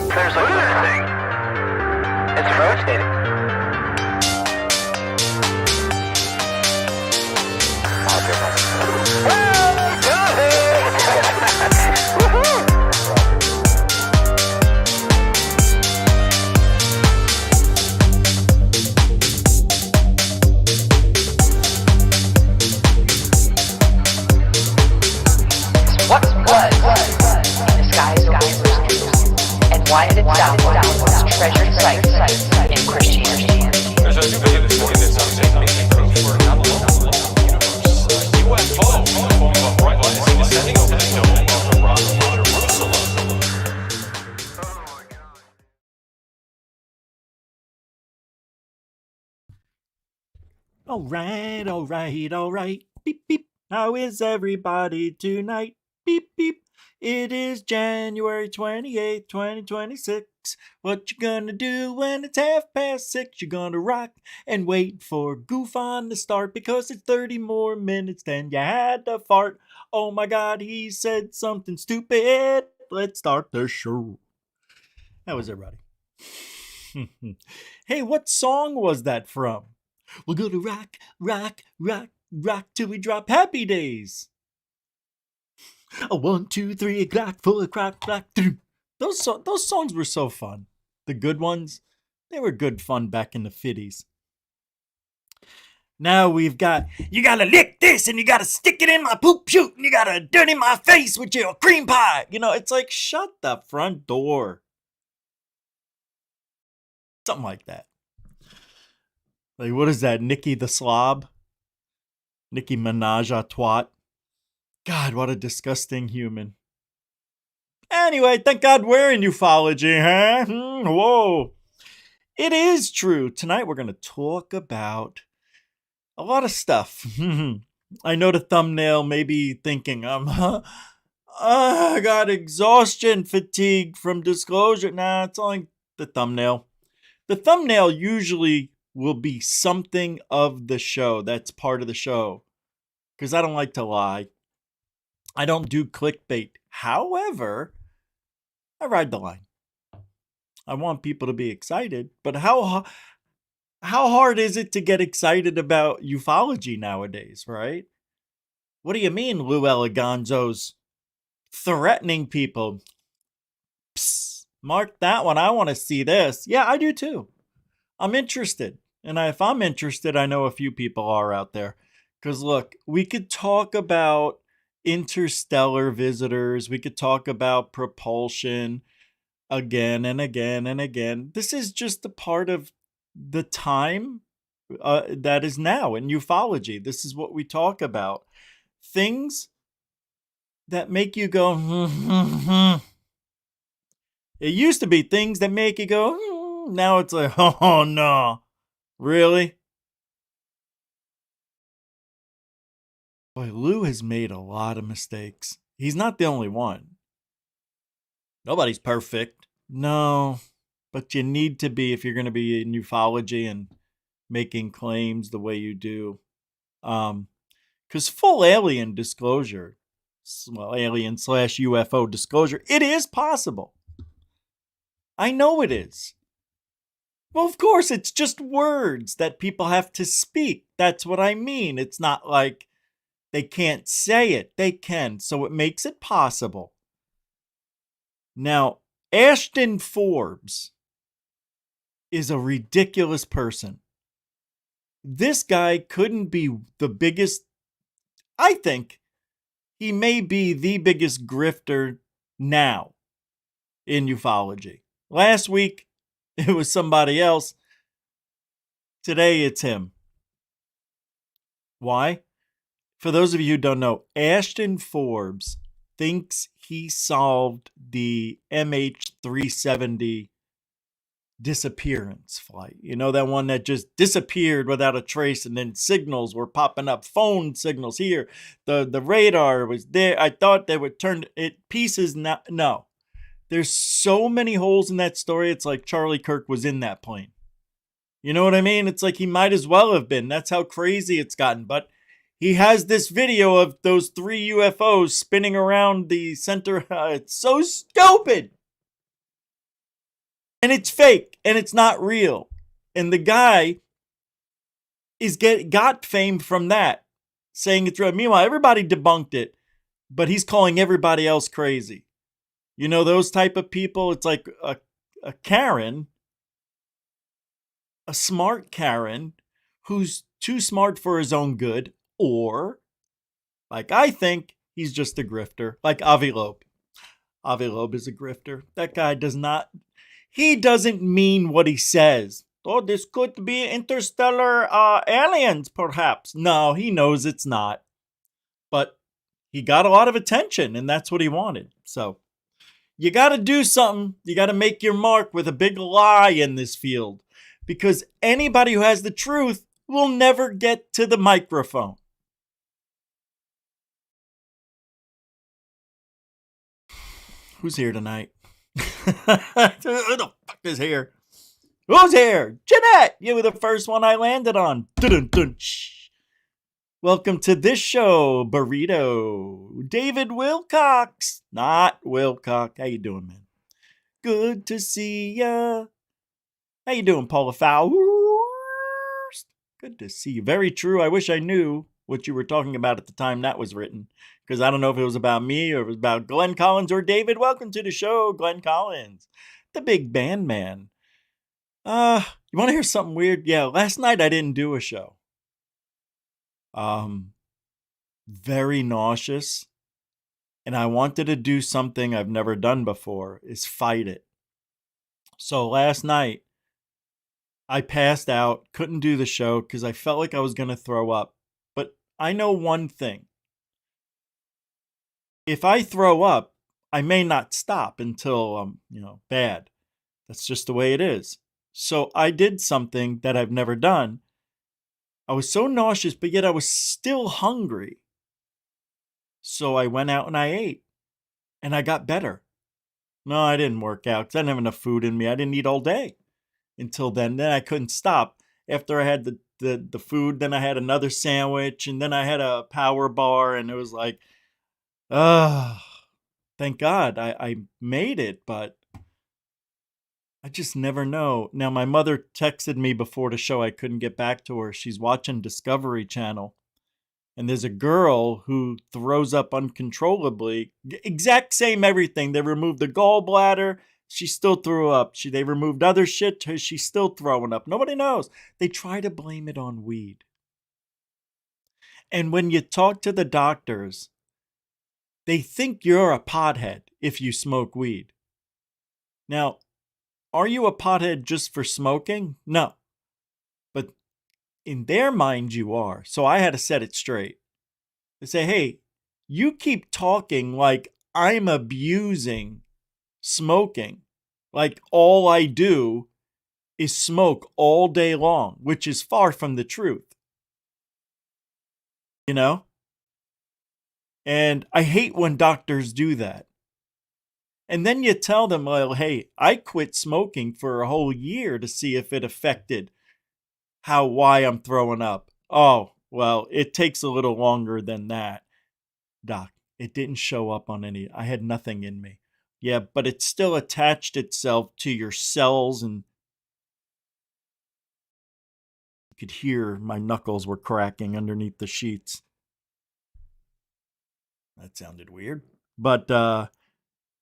There's a thing. It's rotating. What was in the skies of Weaver's news, and why did it sound like the most treasured sites in Christianity? There's a new video that's making proof for an universe. UFO in the form of a bright light seen descending over the dome of the rock of Jerusalem. All right. Beep, beep. How is everybody tonight? Beep, beep. It is January 28th, 2026. What you gonna do when it's 6:30? You're gonna rock and wait for Goof on to start because it's 30 more minutes than you had to fart. Oh my God, he said something stupid. Let's start the show. How was everybody? Hey, what song was that from? We're gonna rock till we drop Happy Days. 1, 2, 3 o'clock, 4 o'clock, clock. Those songs were so fun. The good ones, they were good fun back in the 50s. Now we've got, you gotta lick this and you gotta stick it in my poop chute and you gotta dirty my face with your cream pie. You know, it's like, shut the front door. Something like that. Like, what is that? Nicki the Slob? Nicki Minaj a twat? God, what a disgusting human. Anyway, thank God we're in ufology, huh? Whoa. It is true. Tonight we're going to talk about a lot of stuff. I know the thumbnail may be thinking, I got exhaustion fatigue from disclosure. Nah, it's only the thumbnail. The thumbnail usually will be something of the show. That's part of the show. Because I don't like to lie. I don't do clickbait. However, I ride the line. I want people to be excited. But how hard is it to get excited about ufology nowadays, right? What do you mean, Lou Eliganzo's threatening people? Psst, mark that one. I want to see this. Yeah, I do too. I'm interested. And if I'm interested, I know a few people are out there. Because look, we could talk about interstellar visitors. We could talk about propulsion again and again and again. This is just a part of the time that is now in ufology. This is what we talk about. Things that make you go, It used to be things that make you go, Now it's like, oh no. Really? Boy, Lou has made a lot of mistakes. He's not the only one. Nobody's perfect. No, but you need to be if you're going to be in ufology and making claims the way you do. Because full alien disclosure, well, alien/UFO disclosure, it is possible. I know it is. Well, of course, it's just words that people have to speak. That's what I mean. It's not like they can't say it. They can. So it makes it possible. Now, Ashton Forbes is a ridiculous person. This guy couldn't be the biggest. I think he may be the biggest grifter now in ufology. Last week, it was somebody else. Today, it's him. Why? For those of you who don't know, Ashton Forbes thinks he solved the MH370 disappearance flight. You know, that one that just disappeared without a trace and then signals were popping up, phone signals here. The radar was there. I thought they would turn it pieces. No. There's so many holes in that story. It's like Charlie Kirk was in that plane. You know what I mean? It's like he might as well have been. That's how crazy it's gotten. But he has this video of those 3 UFOs spinning around the center. It's so stupid. And it's fake and it's not real. And the guy got fame from that, saying it's real. Meanwhile, everybody debunked it, but he's calling everybody else crazy. You know, those type of people, it's like a Karen, a smart Karen, who's too smart for his own good, or, like I think, he's just a grifter, like Avi Loeb. Avi Loeb is a grifter. That guy he doesn't mean what he says. Oh, this could be interstellar aliens, perhaps. No, he knows it's not. But he got a lot of attention, and that's what he wanted. So, you got to do something. You got to make your mark with a big lie in this field. Because anybody who has the truth will never get to the microphone. Who's here tonight? Who the fuck is here? Who's here? Jeanette! You were the first one I landed on. Dun-dun-dun. Welcome to this show, Burrito. David Wilcox. Not Wilcox. How you doing, man? Good to see ya. How you doing, Paula Fowler? Good to see you. Very true. I wish I knew what you were talking about at the time that was written, because I don't know if it was about me or it was about Glenn Collins or David. Welcome to the show, Glenn Collins, the big band man. You want to hear something weird? Yeah, last night I didn't do a show. Very nauseous, and I wanted to do something I've never done before, is fight it. So last night I passed out, couldn't do the show because I felt like I was going to throw up. But I know one thing. If I throw up, I may not stop until I'm, bad. That's just the way it is. So I did something that I've never done. I was so nauseous, but yet I was still hungry. So I went out and I ate. And I got better. No, I didn't work out because I didn't have enough food in me. I didn't eat all day until then. Then I couldn't stop. After I had the food, then I had another sandwich, and then I had a power bar, and it was like, thank God I made it, but I just never know. Now, my mother texted me before the show. I couldn't get back to her. She's watching Discovery Channel. And there's a girl who throws up uncontrollably. Exact same everything. They removed the gallbladder. She still threw up. They removed other shit. She's still throwing up. Nobody knows. They try to blame it on weed. And when you talk to the doctors, they think you're a pothead if you smoke weed. Now, are you a pothead just for smoking? No. But in their mind, you are. So I had to set it straight. They say, hey, you keep talking like I'm abusing smoking. Like all I do is smoke all day long, which is far from the truth. You know? And I hate when doctors do that. And then you tell them, well, hey, I quit smoking for a whole year to see if it affected why I'm throwing up. Oh, well, it takes a little longer than that. Doc, it didn't show up on any. I had nothing in me. Yeah, but it still attached itself to your cells, and you could hear my knuckles were cracking underneath the sheets. That sounded weird. But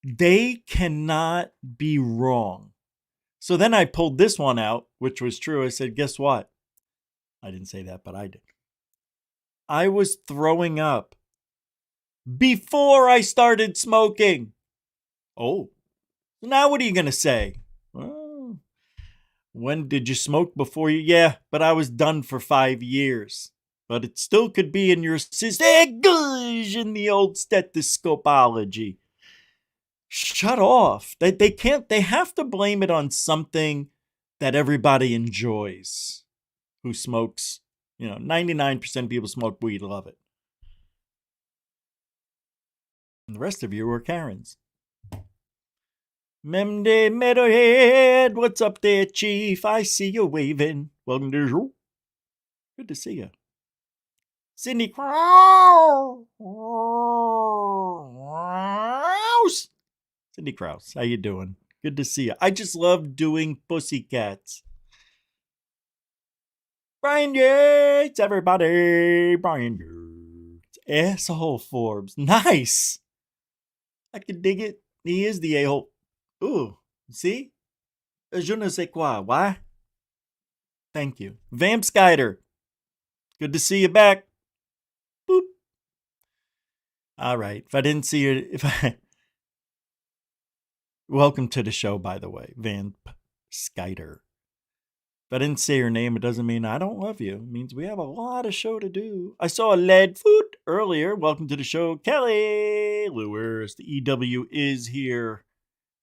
they cannot be wrong. So then I pulled this one out, which was true. I said, guess what? I didn't say that, but I did. I was throwing up before I started smoking. Oh, now what are you going to say? Well, when did you smoke before you? Yeah, but I was done for 5 years. But it still could be in your system. In the old stethoscopeology. Shut off. They can't. They have to blame it on something that everybody enjoys. Who smokes? 99% of people smoke weed, love it. And the rest of you are Karens. Memde Meadowhead, what's up there, Chief? I see you waving. Welcome to the show. Good to see you. Cindy Krause. Cindy Krause, how you doing? Good to see you. I just love doing pussycats. Brian Yates, everybody. Brian Yates. Asshole Forbes. Nice. I can dig it. He is the a-hole. Ooh, see? Je ne sais quoi. Why? Thank you. Vamp Skider. Good to see you back. Boop. All right. If I didn't see you, welcome to the show, by the way, Vamp Skider. If I didn't say your name, it doesn't mean I don't love you. It means we have a lot of show to do. I saw a lead foot earlier. Welcome to the show, Kelly Lewis. The EW is here.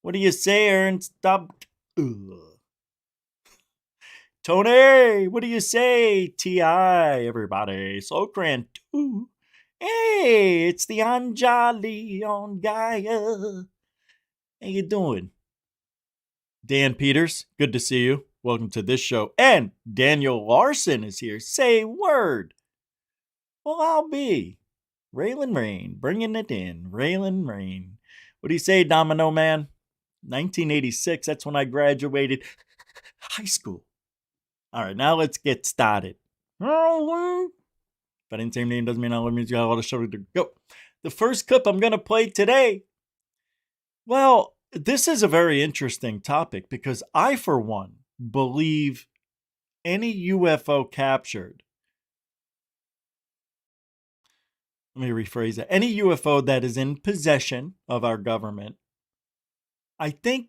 What do you say, Ernst? Stop. Ugh. Tony, what do you say? T.I., everybody. Slowcran, too. Hey, it's the Anjali on Gaia. How you doing? Dan Peters, good to see you. Welcome to this show. And Daniel Larson is here. Say word. Well, I'll be. Raylan Rain, bringing it in. Raylan Rain. What do you say, Domino Man? 1986, that's when I graduated high school. All right, now let's get started. If I didn't say your name, doesn't mean I love music. Got a lot of show to go. The first clip I'm going to play today, well, this is a very interesting topic because I, for one, believe any UFO captured, let me rephrase that, any UFO that is in possession of our government, I think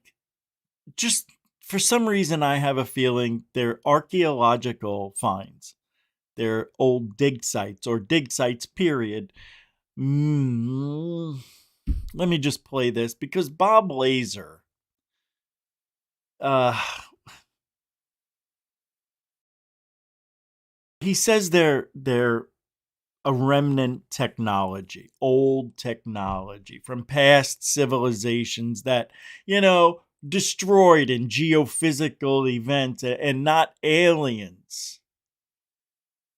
just for some reason I have a feeling they're archaeological finds. They're old dig sites or dig sites, period. Let me just play this because Bob Lazar, he says they're a remnant technology, old technology from past civilizations that, destroyed in geophysical events and not aliens.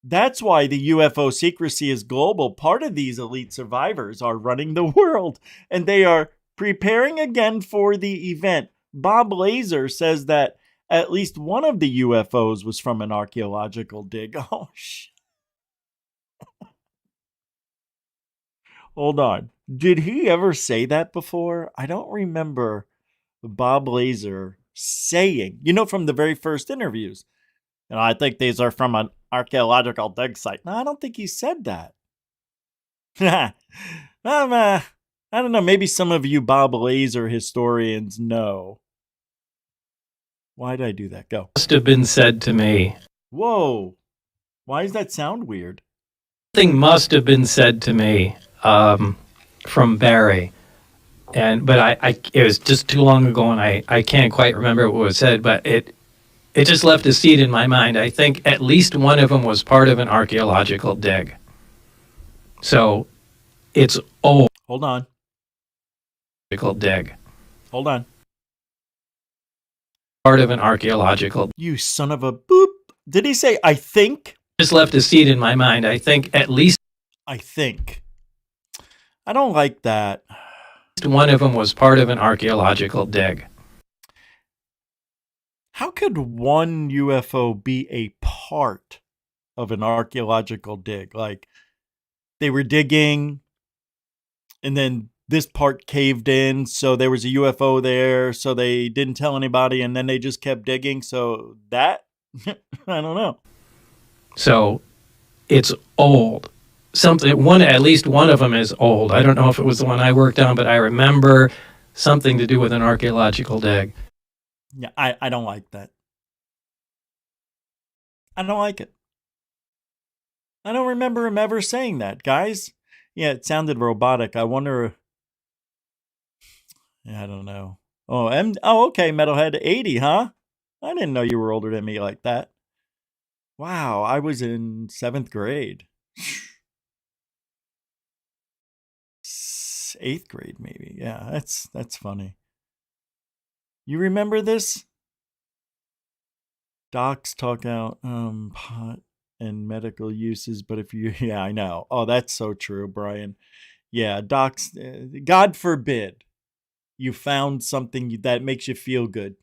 That's why the UFO secrecy is global. Part of these elite survivors are running the world, and they are preparing again for the event. Bob Lazar says that at least one of the UFOs was from an archaeological dig. Oh, shit. Hold on. Did he ever say that before? I don't remember Bob Lazar saying, from the very first interviews, I think these are from an archaeological dig site. No, I don't think he said that. I don't know. Maybe some of you Bob Lazar historians know. Why did I do that? Go. Must have been said to me. Whoa. Why does that sound weird? Something must have been said to me from Barry. But I it was just too long ago, and I can't quite remember what was said, but it just left a seed in my mind. I think at least one of them was part of an archaeological dig. So it's old. Hold on. Dig. Hold on. Part of an archaeological. You son of a boop. Did he say, I think? Just left a seed in my mind. I think at least. I think. I don't like that. One of them was part of an archaeological dig. How could one UFO be a part of an archaeological dig? Like, they were digging, and then this part caved in, so there was a UFO there, so they didn't tell anybody, and then they just kept digging. So that, I don't know. So it's old. At least one of them is old. I don't know if it was the one I worked on, but I remember something to do with an archaeological dig. Yeah, I don't like that. I don't like it. I don't remember him ever saying that, guys. Yeah, it sounded robotic. I wonder. Yeah, I don't know. Oh, okay, Metalhead 80, huh? I didn't know you were older than me like that. Wow, I was in 7th grade. 8th grade, maybe. Yeah, that's funny. You remember this? Docs talk out pot and medical uses, but if you, yeah, I know. Oh, that's so true, Brian. Yeah, docs, God forbid you found something that makes you feel good.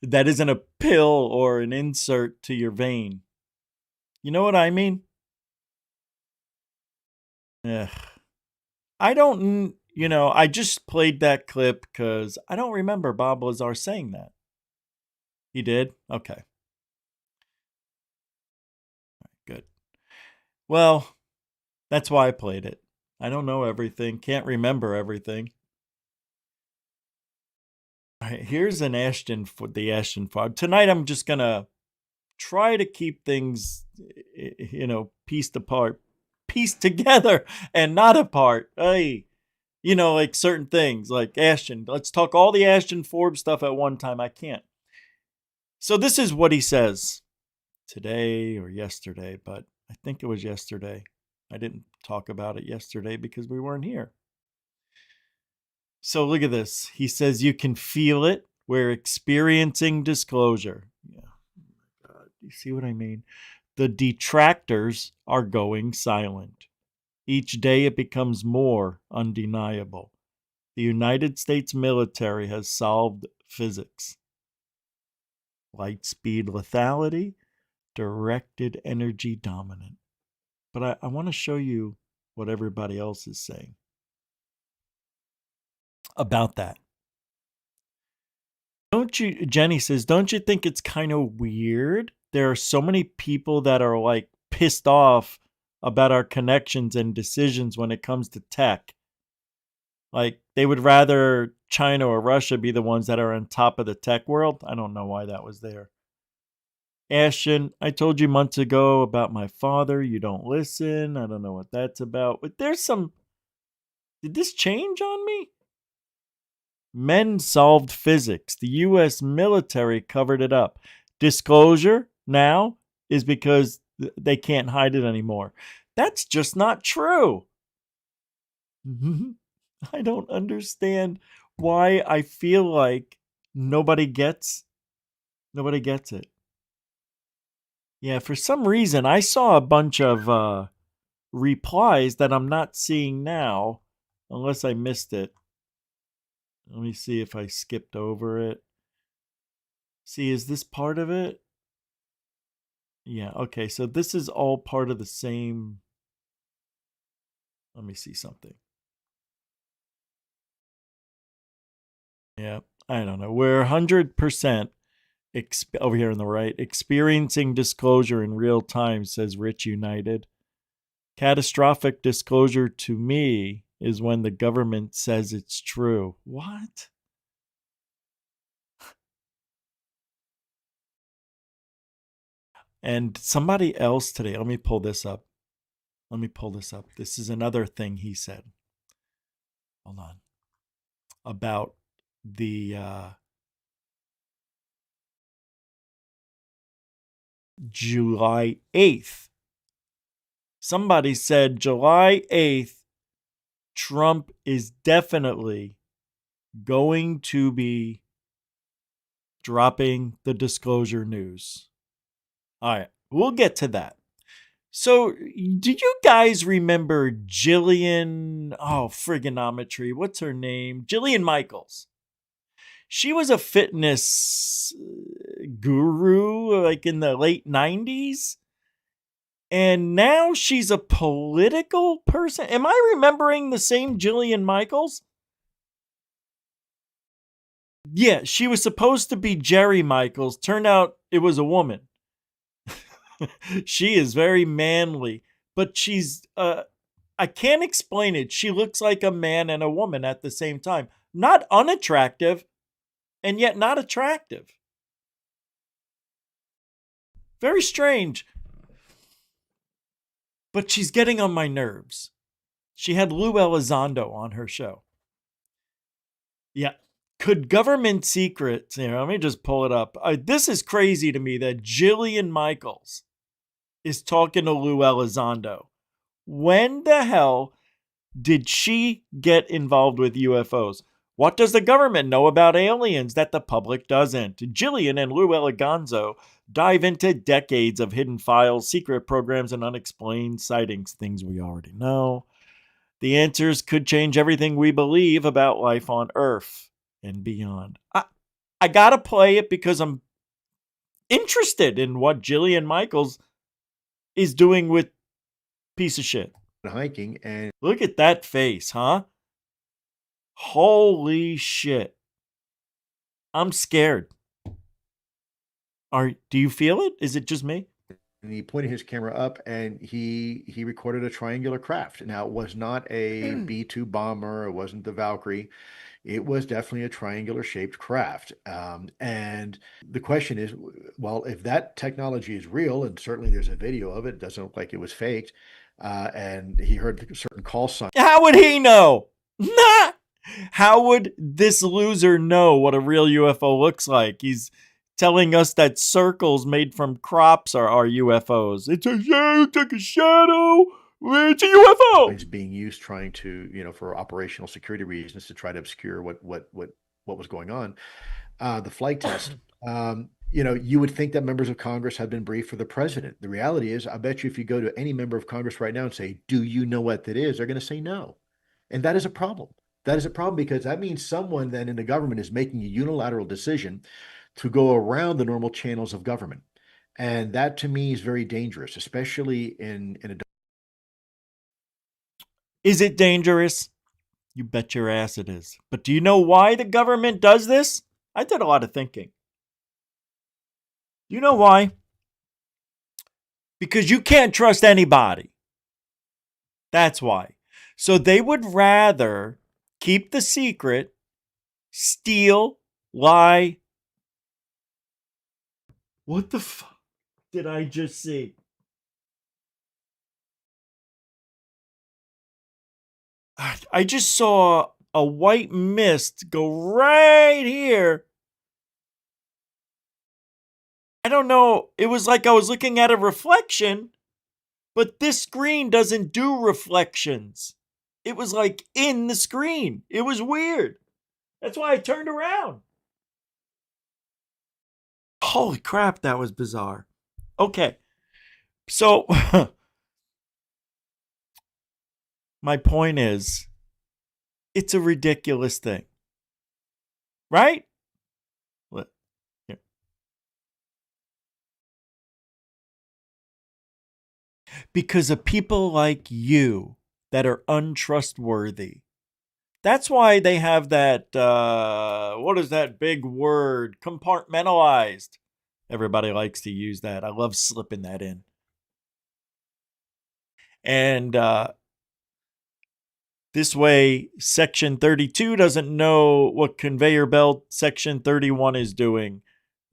That isn't a pill or an insert to your vein. You know what I mean? Ugh. I don't, I just played that clip because I don't remember Bob Lazar saying that. He did? Okay. Good. Well, that's why I played it. I don't know everything, can't remember everything. All right, here's the Ashton Farm. Tonight I'm just going to try to keep things, pieced together and not apart. Hey, like certain things like Ashton. Let's talk all the Ashton Forbes stuff at one time. I can't. So this is what he says today or yesterday, but I think it was yesterday. I didn't talk about it yesterday because we weren't here. So look at this. He says you can feel it. We're experiencing disclosure. Yeah. Oh my God. You see what I mean? The detractors are going silent. Each day it becomes more undeniable. The United States military has solved physics. Light speed lethality, directed energy dominant. But I want to show you what everybody else is saying about that. Jenny says, don't you think it's kind of weird? There are so many people that are like pissed off about our connections and decisions when it comes to tech. Like they would rather China or Russia be the ones that are on top of the tech world. I don't know why that was there. Ashton, I told you months ago about my father. You don't listen. I don't know what that's about. But there's some... Did this change on me? Men solved physics. The U.S. military covered it up. Disclosure now is because they can't hide it anymore. That's just not true. I don't understand why I feel like nobody gets it. Yeah, for some reason, I saw a bunch of replies that I'm not seeing now, unless I missed it. Let me see if I skipped over it. See, is this part of it? Yeah, okay, so this is all part of the same... Let me see something. Yeah, I don't know. We're 100%... over here on the right, experiencing disclosure in real time, says Rich United. Catastrophic disclosure to me is when the government says it's true. What? And somebody else today, let me pull this up. This is another thing he said. Hold on. About the July 8th. Somebody said July 8th, Trump is definitely going to be dropping the disclosure news. All right, we'll get to that. So, do you guys remember Jillian? Oh, frigonometry. What's her name? Jillian Michaels. She was a fitness guru like in the late 90s. And now she's a political person. Am I remembering the same Jillian Michaels? Yeah, she was supposed to be Jerry Michaels. Turned out it was a woman. She is very manly, but she's I can't explain it. She looks like a man and a woman at the same time. Not unattractive, and yet not attractive. Very strange. But she's getting on my nerves. She had Lou Elizondo on her show. Yeah. Could government secrets... Here, let me just pull it up. This is crazy to me that Jillian Michaels is talking to Lou Elizondo. When the hell did she get involved with UFOs? What does the government know about aliens that the public doesn't? Jillian and Lou Elizondo dive into decades of hidden files, secret programs, and unexplained sightings, things we already know. The answers could change everything we believe about life on Earth and beyond. I gotta play it because I'm interested in what Jillian Michaels is doing with piece of shit. Hiking, and Look at that face, huh? Holy shit. I'm scared. Do you feel it? Is it just me? he pointed his camera up, and he recorded a triangular craft. Now, it was not a B-2 bomber. It wasn't the Valkyrie. It was definitely a triangular shaped craft. And the question is, well, if that technology is real, and certainly there's a video of it, it doesn't look like it was faked, and he heard certain call signs. How would he know? How would this loser know what a real UFO looks like? He's telling us that circles made from crops are UFOs. It's a shadow. It's a UFO. It's being used trying to, for operational security reasons, to try to obscure what was going on. The flight test. You would think that members of Congress have been briefed for the president. The reality is, I bet you if you go to any member of Congress right now and say, do you know what that is? They're going to say no. And that is a problem. That is a problem because that means someone then in the government is making a unilateral decision to go around the normal channels of government. And that to me is very dangerous, especially in a... Is it dangerous? You bet your ass it is. But do you know why the government does this? I did a lot of thinking. You know why? Because you can't trust anybody. That's why. So they would rather keep the secret, steal, lie. What the fuck did I just see? I just saw a white mist go right here. I don't know. It was like I was looking at a reflection, but this screen doesn't do reflections. It was like in the screen. It was weird. That's why I turned around. Holy crap, that was bizarre. Okay. So, my point is, it's a ridiculous thing. Right? What? Here. Because of people like you that are untrustworthy. That's why they have that, what is that big word? Compartmentalized. Everybody likes to use that. I love slipping that in. And this way, Section 32 doesn't know what conveyor belt Section 31 is doing,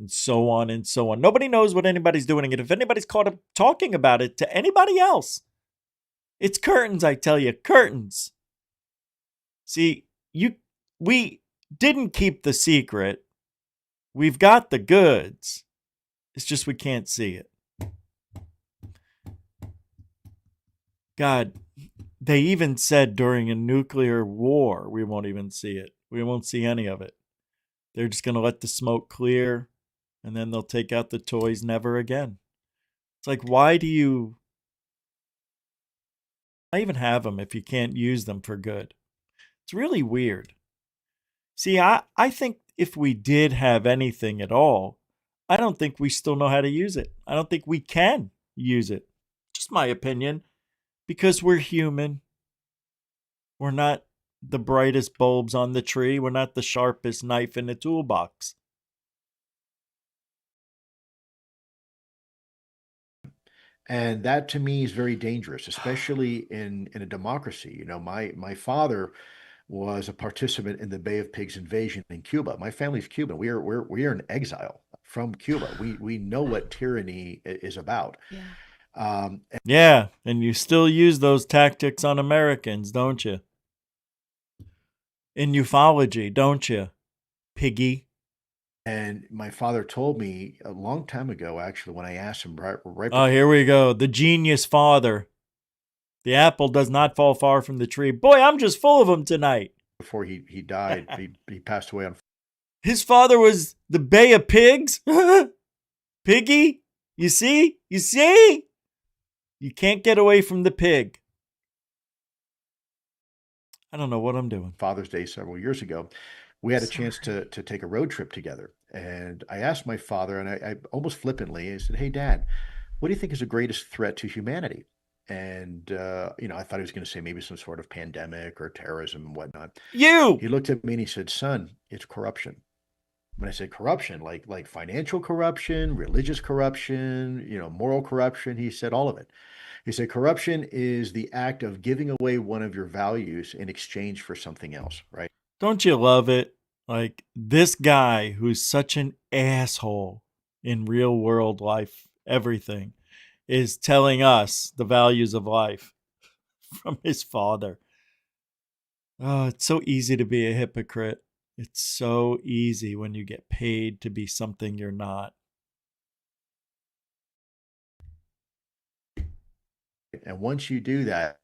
and so on and so on. Nobody knows what anybody's doing. And if anybody's caught up talking about it to anybody else, it's curtains, I tell you, curtains. See, we didn't keep the secret. We've got the goods. It's just we can't see it. God, they even said during a nuclear war, we won't even see it. We won't see any of it. They're just going to let the smoke clear, and then they'll take out the toys never again. It's like, why do you... I even have them if you can't use them for good. It's really weird. See, I think if we did have anything at all, I don't think we still know how to use it. I don't think we can use it. Just my opinion. Because we're human. We're not the brightest bulbs on the tree. We're not the sharpest knife in the toolbox. And that to me is very dangerous, especially in a democracy. My father was a participant in the Bay of Pigs invasion in Cuba. My family's Cuban. We are in exile from Cuba. We know what tyranny is about. Yeah. Yeah, and you still use those tactics on Americans, don't you? In ufology, don't you, piggy? And my father told me a long time ago, actually, when I asked him right Oh, here we go. The genius father. The apple does not fall far from the tree. Boy, I'm just full of them tonight. before he died, he passed away on... His father was the Bay of Pigs? Piggy? You see? You see? You can't get away from the pig. I don't know what I'm doing. Father's Day several years ago, we had a chance to take a road trip together. And I asked my father, and I almost flippantly, I said, "Hey, Dad, what do you think is the greatest threat to humanity?" And I thought he was going to say maybe some sort of pandemic or terrorism and whatnot. You! He looked at me and he said, "Son, it's corruption." When I said corruption, like financial corruption, religious corruption, moral corruption, he said all of it. He said corruption is the act of giving away one of your values in exchange for something else, right? Don't you love it? Like this guy who's such an asshole in real world life, everything, is telling us the values of life from his father. Oh, it's so easy to be a hypocrite. It's so easy when you get paid to be something you're not. And once you do that,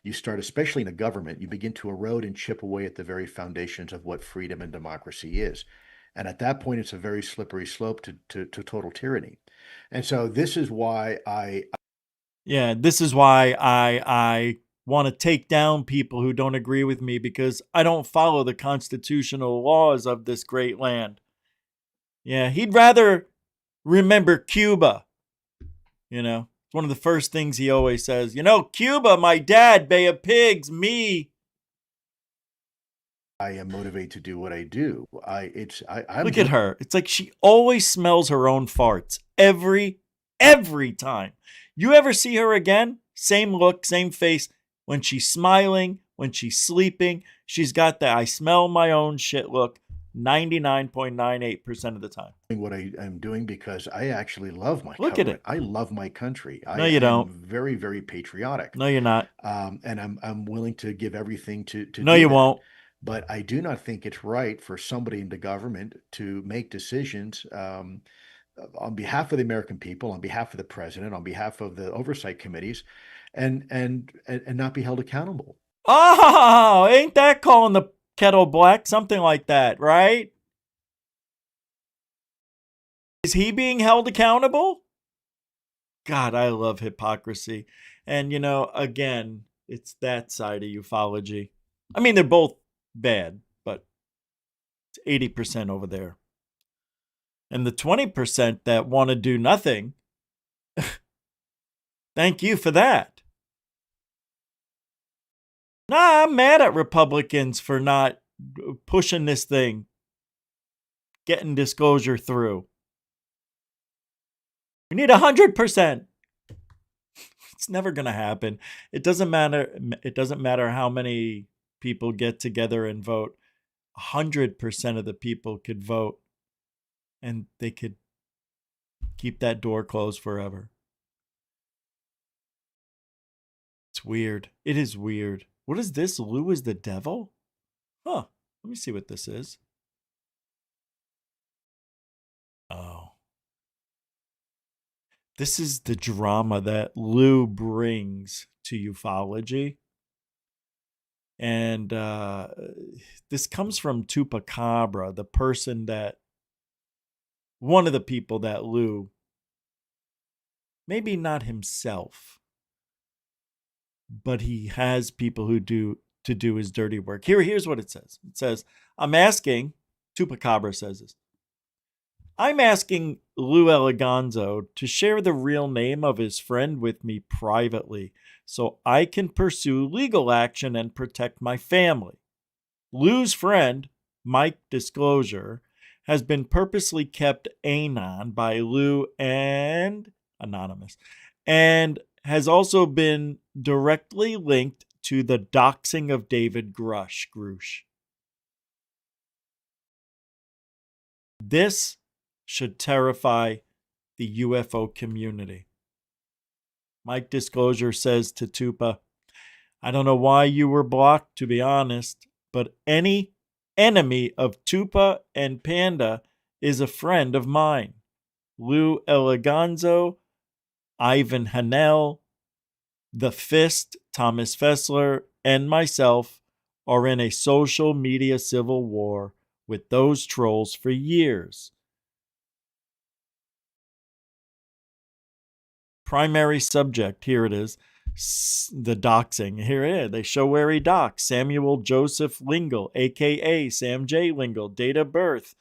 you start, especially in the government, you begin to erode and chip away at the very foundations of what freedom and democracy is. And at that point, it's a very slippery slope to total tyranny. And so this is why This is why I want to take down people who don't agree with me, because I don't follow the constitutional laws of this great land. Yeah, he'd rather remember Cuba. It's one of the first things he always says. Cuba, my dad, Bay of Pigs, me. I am motivated to do what I do. I'm Look at her. It's like she always smells her own farts every time. You ever see her again? Same look, same face. When she's smiling, when she's sleeping, she's got the I smell my own shit look 99.98% of the time. What I am doing because I actually love my Look at government. it. I love my country. No, you don't. I'm very, very patriotic. No, you're not. And I'm willing to give everything to No, do you that. won't. But I do not think it's right for somebody in the government to make decisions on behalf of the American people, on behalf of the president, on behalf of the oversight committees, and not be held accountable. Oh, ain't that calling the kettle black? Something like that, right? Is he being held accountable? God, I love hypocrisy. And, again, it's that side of ufology. I mean, they're both bad, but it's 80% over there. And the 20% that want to do nothing, thank you for that. Nah, I'm mad at Republicans for not pushing this thing, getting disclosure through. We need 100%. It's never going to happen. It doesn't matter. It doesn't matter how many people get together and vote. 100% of the people could vote, and they could keep that door closed forever. It's weird. It is weird. What is this? Lou is the devil? Huh. Let me see what this is. Oh. This is the drama that Lou brings to ufology. And this comes from Tupacabra, the person that, one of the people that Lou, maybe not himself, but he has people who do his dirty work. Here's what it says. It says, Tupacabra says this, I'm asking Lou Eliganzo to share the real name of his friend with me privately so I can pursue legal action and protect my family. Lou's friend, Mike Disclosure, has been purposely kept anon by Lou and Anonymous, and has also been directly linked to the doxing of David Grush. This should terrify the UFO community. Mike Disclosure says to Tupa, I don't know why you were blocked, to be honest, but any enemy of Tupa and Panda is a friend of mine. Lou Eliganzo, Ivan Hanel, The Fist, Thomas Fessler, and myself are in a social media civil war with those trolls for years. Primary subject, here it is, the doxing. Here it is. They show where he doxed. Samuel Joseph Lingle, a.k.a. Sam J. Lingle. Date of birth.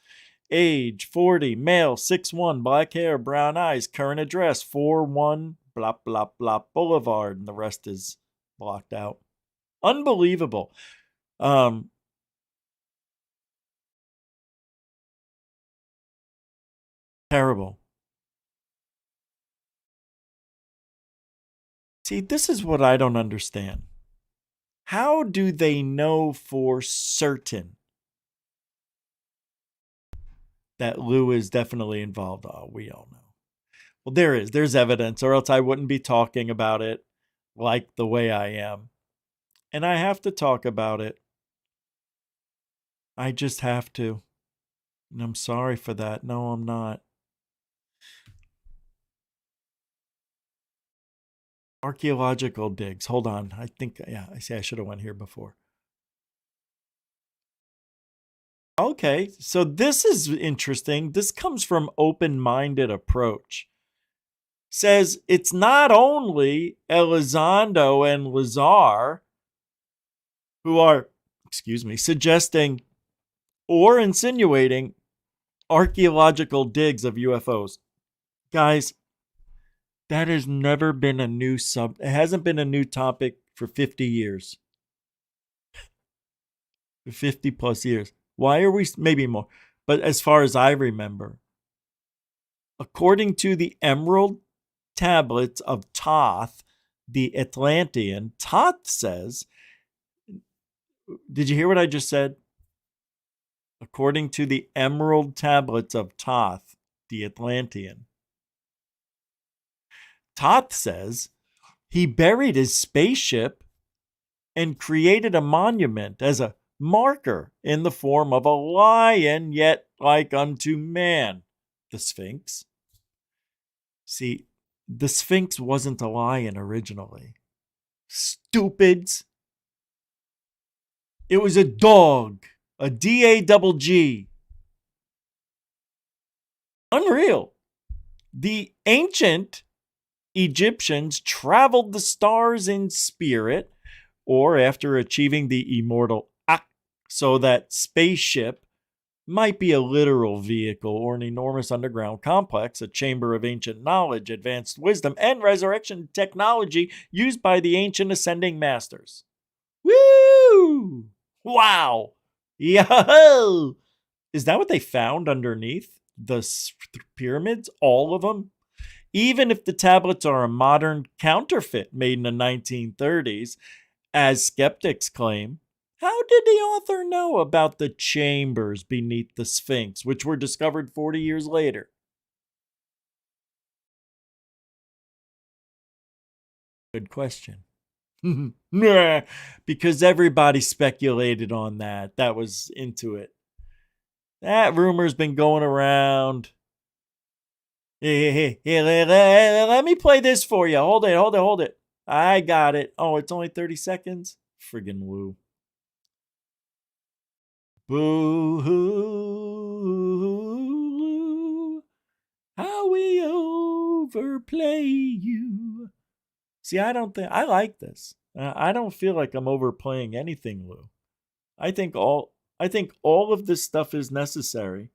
Age, 40, male, 6'1", black hair, brown eyes. Current address, 41 blah, blah, blah Boulevard. And the rest is blocked out. Unbelievable. Terrible. See, this is what I don't understand. How do they know for certain that Lou is definitely involved? Oh, we all know. Well, there's evidence, or else I wouldn't be talking about it like the way I am. And I have to talk about it. I just have to. And I'm sorry for that. No, I'm not. Archaeological digs. Hold on. I think, yeah, I see I should have went here before. Okay, so this is interesting. This comes from Open-Minded Approach. Says it's not only Elizondo and Lazar who are, suggesting or insinuating archaeological digs of UFOs. Guys, that has never been a new it hasn't been a new topic for 50 years. 50 plus years. Why are we, maybe more, but as far as I remember, according to the Emerald Tablets of Thoth, the Atlantean, Thoth says, did you hear what I just said? According to the Emerald Tablets of Thoth, the Atlantean, Thoth says he buried his spaceship and created a monument as a marker in the form of a lion, yet like unto man, the Sphinx. See, the Sphinx wasn't a lion originally. Stupids. It was a dog, a D-A-double-G. Unreal. The ancient Egyptians traveled the stars in spirit, or after achieving the immortal Ak, so that spaceship might be a literal vehicle or an enormous underground complex, a chamber of ancient knowledge, advanced wisdom, and resurrection technology used by the ancient ascending masters. Woo! Wow! Yo! Is that what they found underneath the pyramids? All of them? Even if the tablets are a modern counterfeit made in the 1930s, as skeptics claim, how did the author know about the chambers beneath the Sphinx, which were discovered 40 years later? Good question. Nah, because everybody speculated on that. That was into it. That rumor's been going around. Hey, let me play this for you. Hold it. I got it. Oh, it's only 30 seconds? Friggin' Lou. Boo-hoo, how we overplay you. See, I like this. I don't feel like I'm overplaying anything, Lou. I think all of this stuff is necessary.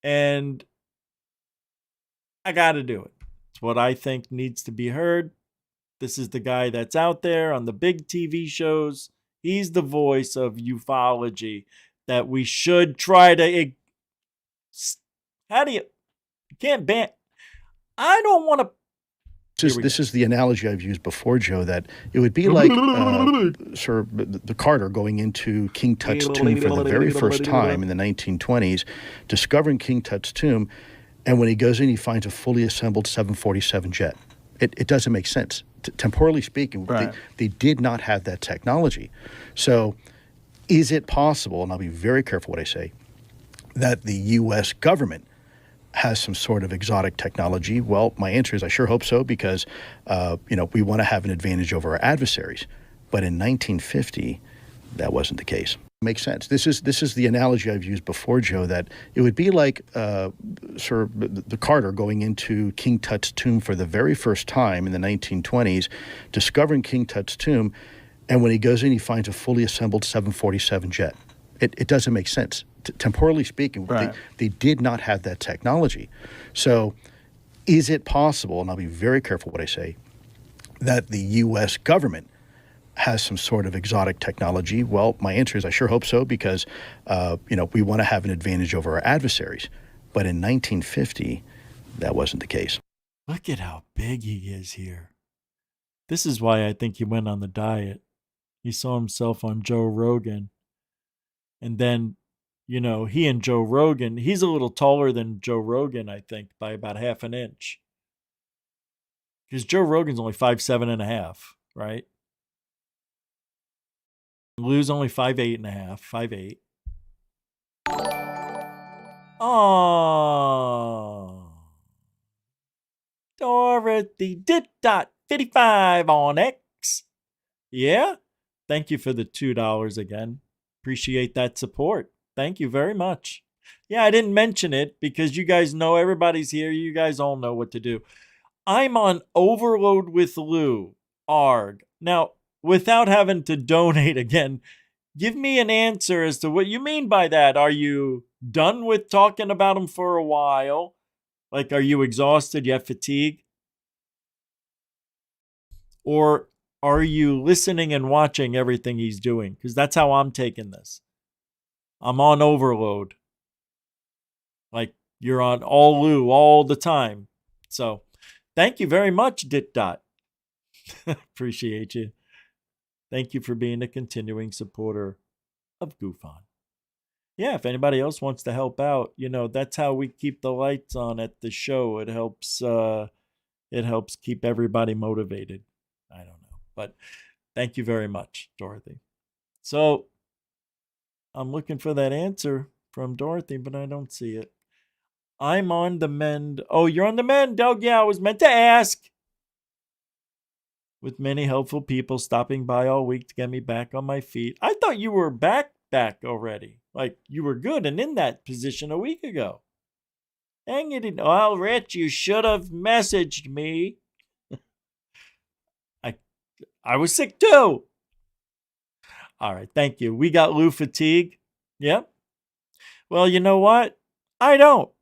And I got to do it. It's what I think needs to be heard. This is the guy that's out there on the big TV shows. He's the voice of ufology that we should try to. You can't ban. I don't want to. This is the analogy I've used before, Joe, that it would be like sort of the Carter going into King Tut's tomb for the very first time in the 1920s, discovering King Tut's tomb, and when he goes in, he finds a fully assembled 747 jet. It doesn't make sense. Temporally speaking, right. They did not have that technology. So is it possible, and I'll be very careful what I say, that the U.S. government has some sort of exotic technology? Well, my answer is I sure hope so, because we want to have an advantage over our adversaries. But in 1950, that wasn't the case. Makes sense. This is the analogy I've used before, Joe, that it would be like Sir the Carter going into King Tut's tomb for the very first time in the 1920s, discovering King Tut's tomb, and when he goes in, he finds a fully assembled 747 jet. It doesn't make sense. Temporally speaking, Right. they did not have that technology. So is it possible, and I'll be very careful what I say, that the U.S. government has some sort of exotic technology? Well, my answer is I sure hope so, because we want to have an advantage over our adversaries. But in 1950, that wasn't the case. Look at how big he is here. This is why I think he went on the diet. He saw himself on Joe Rogan. And then, he and Joe Rogan, he's a little taller than Joe Rogan, I think, by about half an inch. Because Joe Rogan's only 5'7.5", right? Lou's only 5'8.5", 5'8". Oh, Dorothy did dot 55 on X. Yeah, thank you for the $2 again. Appreciate that support. Thank you very much. Yeah, I didn't mention it because you guys know everybody's here. You guys all know what to do. I'm on Overload with Lou, ARG. Now, without having to donate again, give me an answer as to what you mean by that. Are you done with talking about him for a while? Like, are you exhausted? You have fatigue? Or are you listening and watching everything he's doing? Because that's how I'm taking this. I'm on overload. Like, you're on all Lou all the time. So, thank you very much, Dit Dot. Appreciate you. Thank you for being a continuing supporter of Goof On. Yeah, if anybody else wants to help out, that's how we keep the lights on at the show. It helps keep everybody motivated. I don't know. But thank you very much, Dorothy. So I'm looking for that answer from Dorothy, but I don't see it. I'm on the mend. Oh, you're on the mend, Doug. Yeah, I was meant to ask. With many helpful people stopping by all week to get me back on my feet. I thought you were back already. Like, you were good and in that position a week ago. Dang it. Well, Rich, you should have messaged me. I was sick too. All right, thank you. We got Lou fatigue. Yep. Well, you know what? I don't.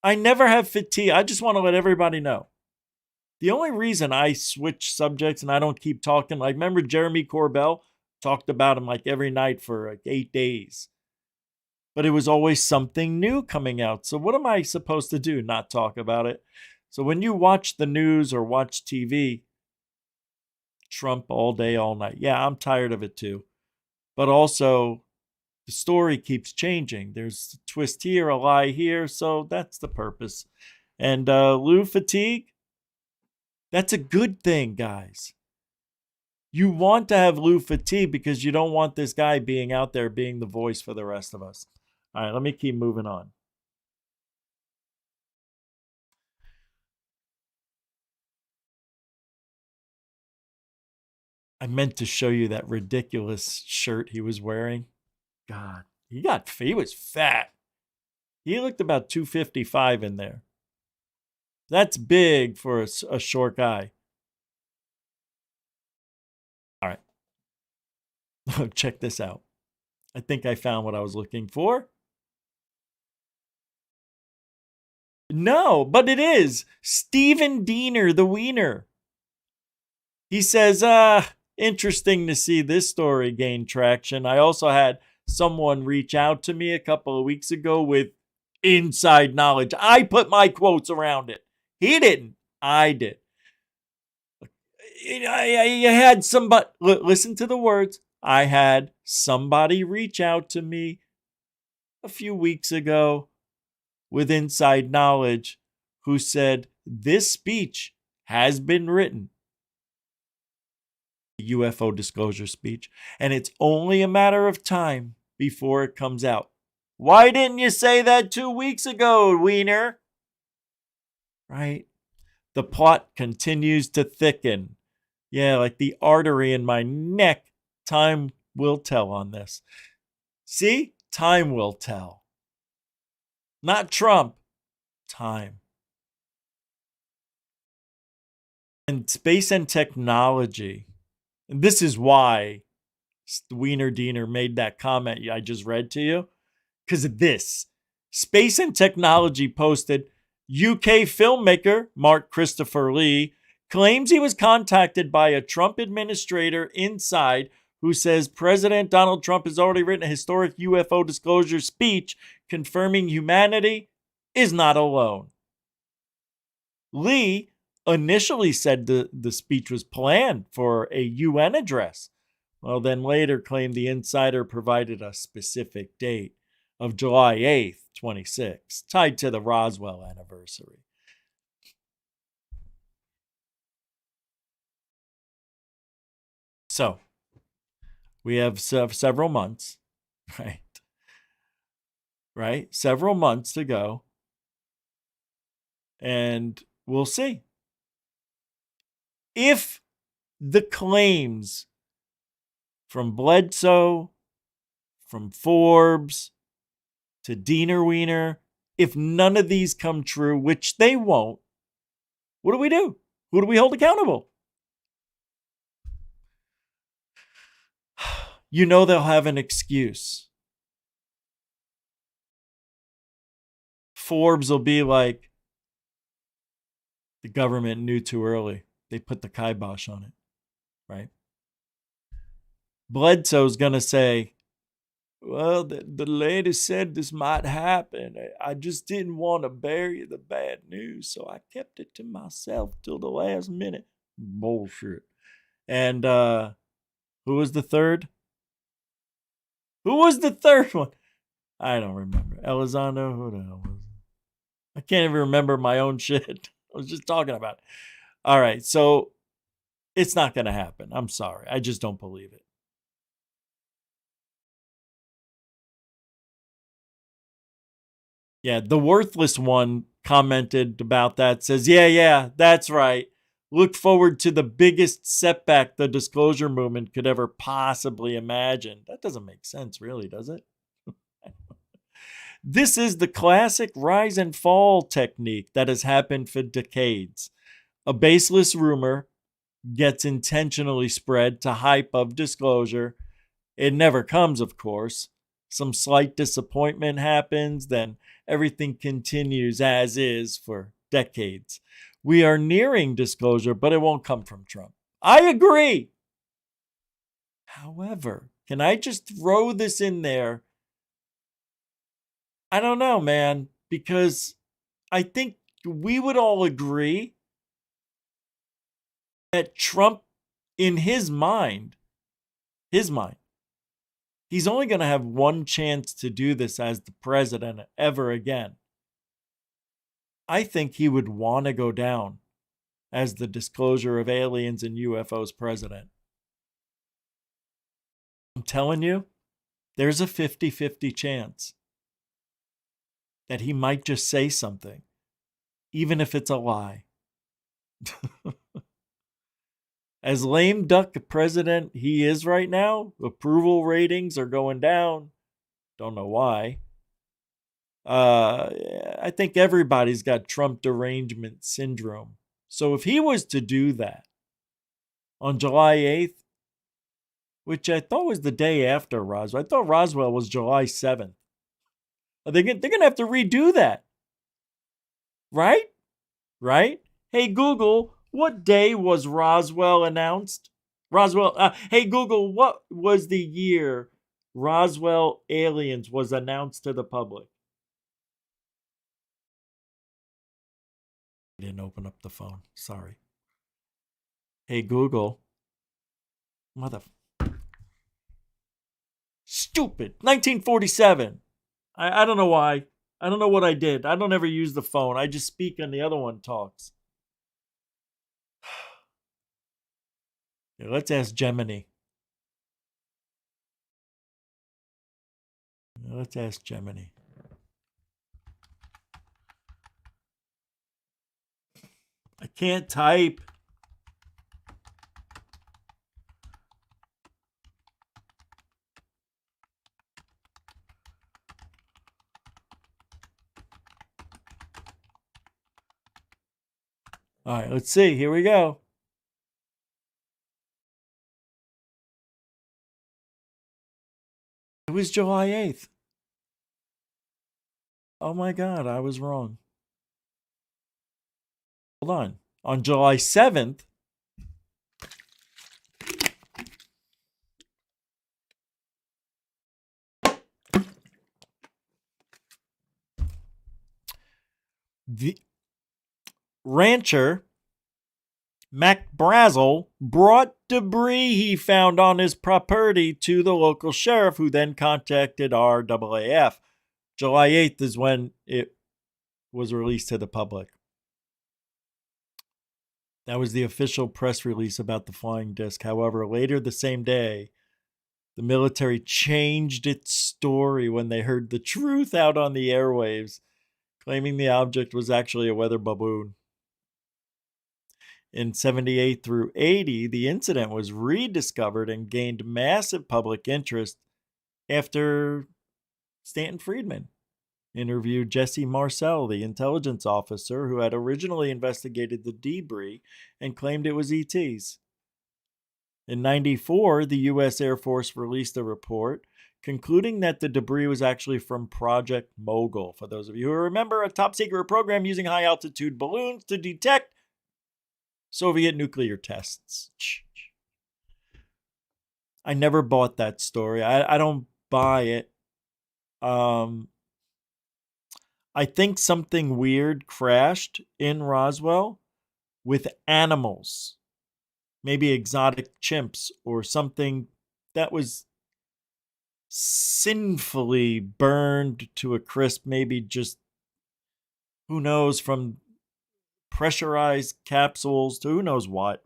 I never have fatigue. I just want to let everybody know. The only reason I switch subjects and I don't keep talking, like, remember Jeremy Corbell talked about him like every night for like 8 days. But it was always something new coming out. So what am I supposed to do? Not talk about it. So when you watch the news or watch TV, Trump all day, all night. Yeah, I'm tired of it too. But also, the story keeps changing. There's a twist here, a lie here. So that's the purpose. And Lou fatigue, that's a good thing, guys. You want to have Lou fatigue because you don't want this guy being out there being the voice for the rest of us. All right, let me keep moving on. I meant to show you that ridiculous shirt he was wearing. God, he was fat. He looked about 255 in there. That's big for a short guy. All right. Check this out. I think I found what I was looking for. No, but it is. Steven Diener, the Wiener. He says, interesting to see this story gain traction. I also had someone reach out to me a couple of weeks ago with inside knowledge. I put my quotes around it. He didn't. I did. I had somebody, listen to the words. I had somebody reach out to me a few weeks ago with inside knowledge who said this speech has been written. UFO disclosure speech, and it's only a matter of time before it comes out. Why didn't you say that 2 weeks ago, Wiener? Right? The plot continues to thicken. Yeah, like the artery in my neck. Time will tell on this. See? Time will tell. Not Trump. Time. And space and technology. And this is why Wiener Diener made that comment I just read to you. Because of this. Space and Technology posted, UK filmmaker Mark Christopher Lee claims he was contacted by a Trump administrator inside who says President Donald Trump has already written a historic UFO disclosure speech confirming humanity is not alone. Lee initially said the speech was planned for a UN address. Well, then later claimed the insider provided a specific date of July 8th, 26, tied to the Roswell anniversary. So, we have several months, right? Right? Several months to go. And we'll see. If the claims from Bledsoe, from Forbes, to Diener Wiener, if none of these come true, which they won't, what do we do? Who do we hold accountable? You know they'll have an excuse. Forbes will be like, the government knew too early. They put the kibosh on it, right? Bledsoe's going to say, well, the lady said this might happen. I just didn't want to bury the bad news, so I kept it to myself till the last minute. Bullshit. And who was the third? Who was the third one? I don't remember. Elizondo? Who the hell was it? I can't even remember my own shit. I was just talking about it. All right, so it's not going to happen. I'm sorry. I just don't believe it. Yeah, the worthless one commented about that, says, yeah, that's right. Look forward to the biggest setback the disclosure movement could ever possibly imagine. That doesn't make sense, really, does it? This is the classic rise and fall technique that has happened for decades. A baseless rumor gets intentionally spread to hype of disclosure. It never comes, of course. Some slight disappointment happens, then everything continues as is for decades. We are nearing disclosure, but it won't come from Trump. I agree. However, can I just throw this in there? I don't know, man, because I think we would all agree that Trump, in his mind, he's only going to have one chance to do this as the president ever again. I think he would want to go down as the disclosure of aliens and UFOs president. I'm telling you, there's a 50-50 chance that he might just say something, even if it's a lie. As lame duck president he is right now, approval ratings are going down. Don't know why. I think everybody's got Trump derangement syndrome. So if he was to do that on July 8th, which I thought was the day after Roswell. I thought Roswell was July 7th. They're going to have to redo that. Right? Right? Hey, Google, what day was Roswell announced? Hey, Google, what was the year Roswell aliens was announced to the public? I didn't open up the phone. Sorry. Hey, Google. Stupid. 1947. I don't know why. I don't know what I did. I don't ever use the phone. I just speak and the other one talks. Yeah, let's ask Gemini. Let's ask Gemini. I can't type. All right, let's see. Here we go. It was July 8th. Oh my God, I was wrong. Hold on. On July 7th, the rancher Mac Brazel brought debris he found on his property to the local sheriff, who then contacted RAAF. July 8th is when it was released to the public. That was the official press release about the flying disc. However, later the same day, the military changed its story when they heard the truth out on the airwaves, claiming the object was actually a weather balloon. In 78 through 80, the incident was rediscovered and gained massive public interest after Stanton Friedman interviewed Jesse Marcel, the intelligence officer who had originally investigated the debris and claimed it was ETs. In 94, the U.S. Air Force released a report concluding that the debris was actually from Project Mogul. For those of you who remember, a top secret program using high altitude balloons to detect Soviet nuclear tests. I never bought that story. I don't buy it. I think something weird crashed in Roswell with animals, maybe exotic chimps or something that was sinfully burned to a crisp, maybe just, who knows, from pressurized capsules to who knows what.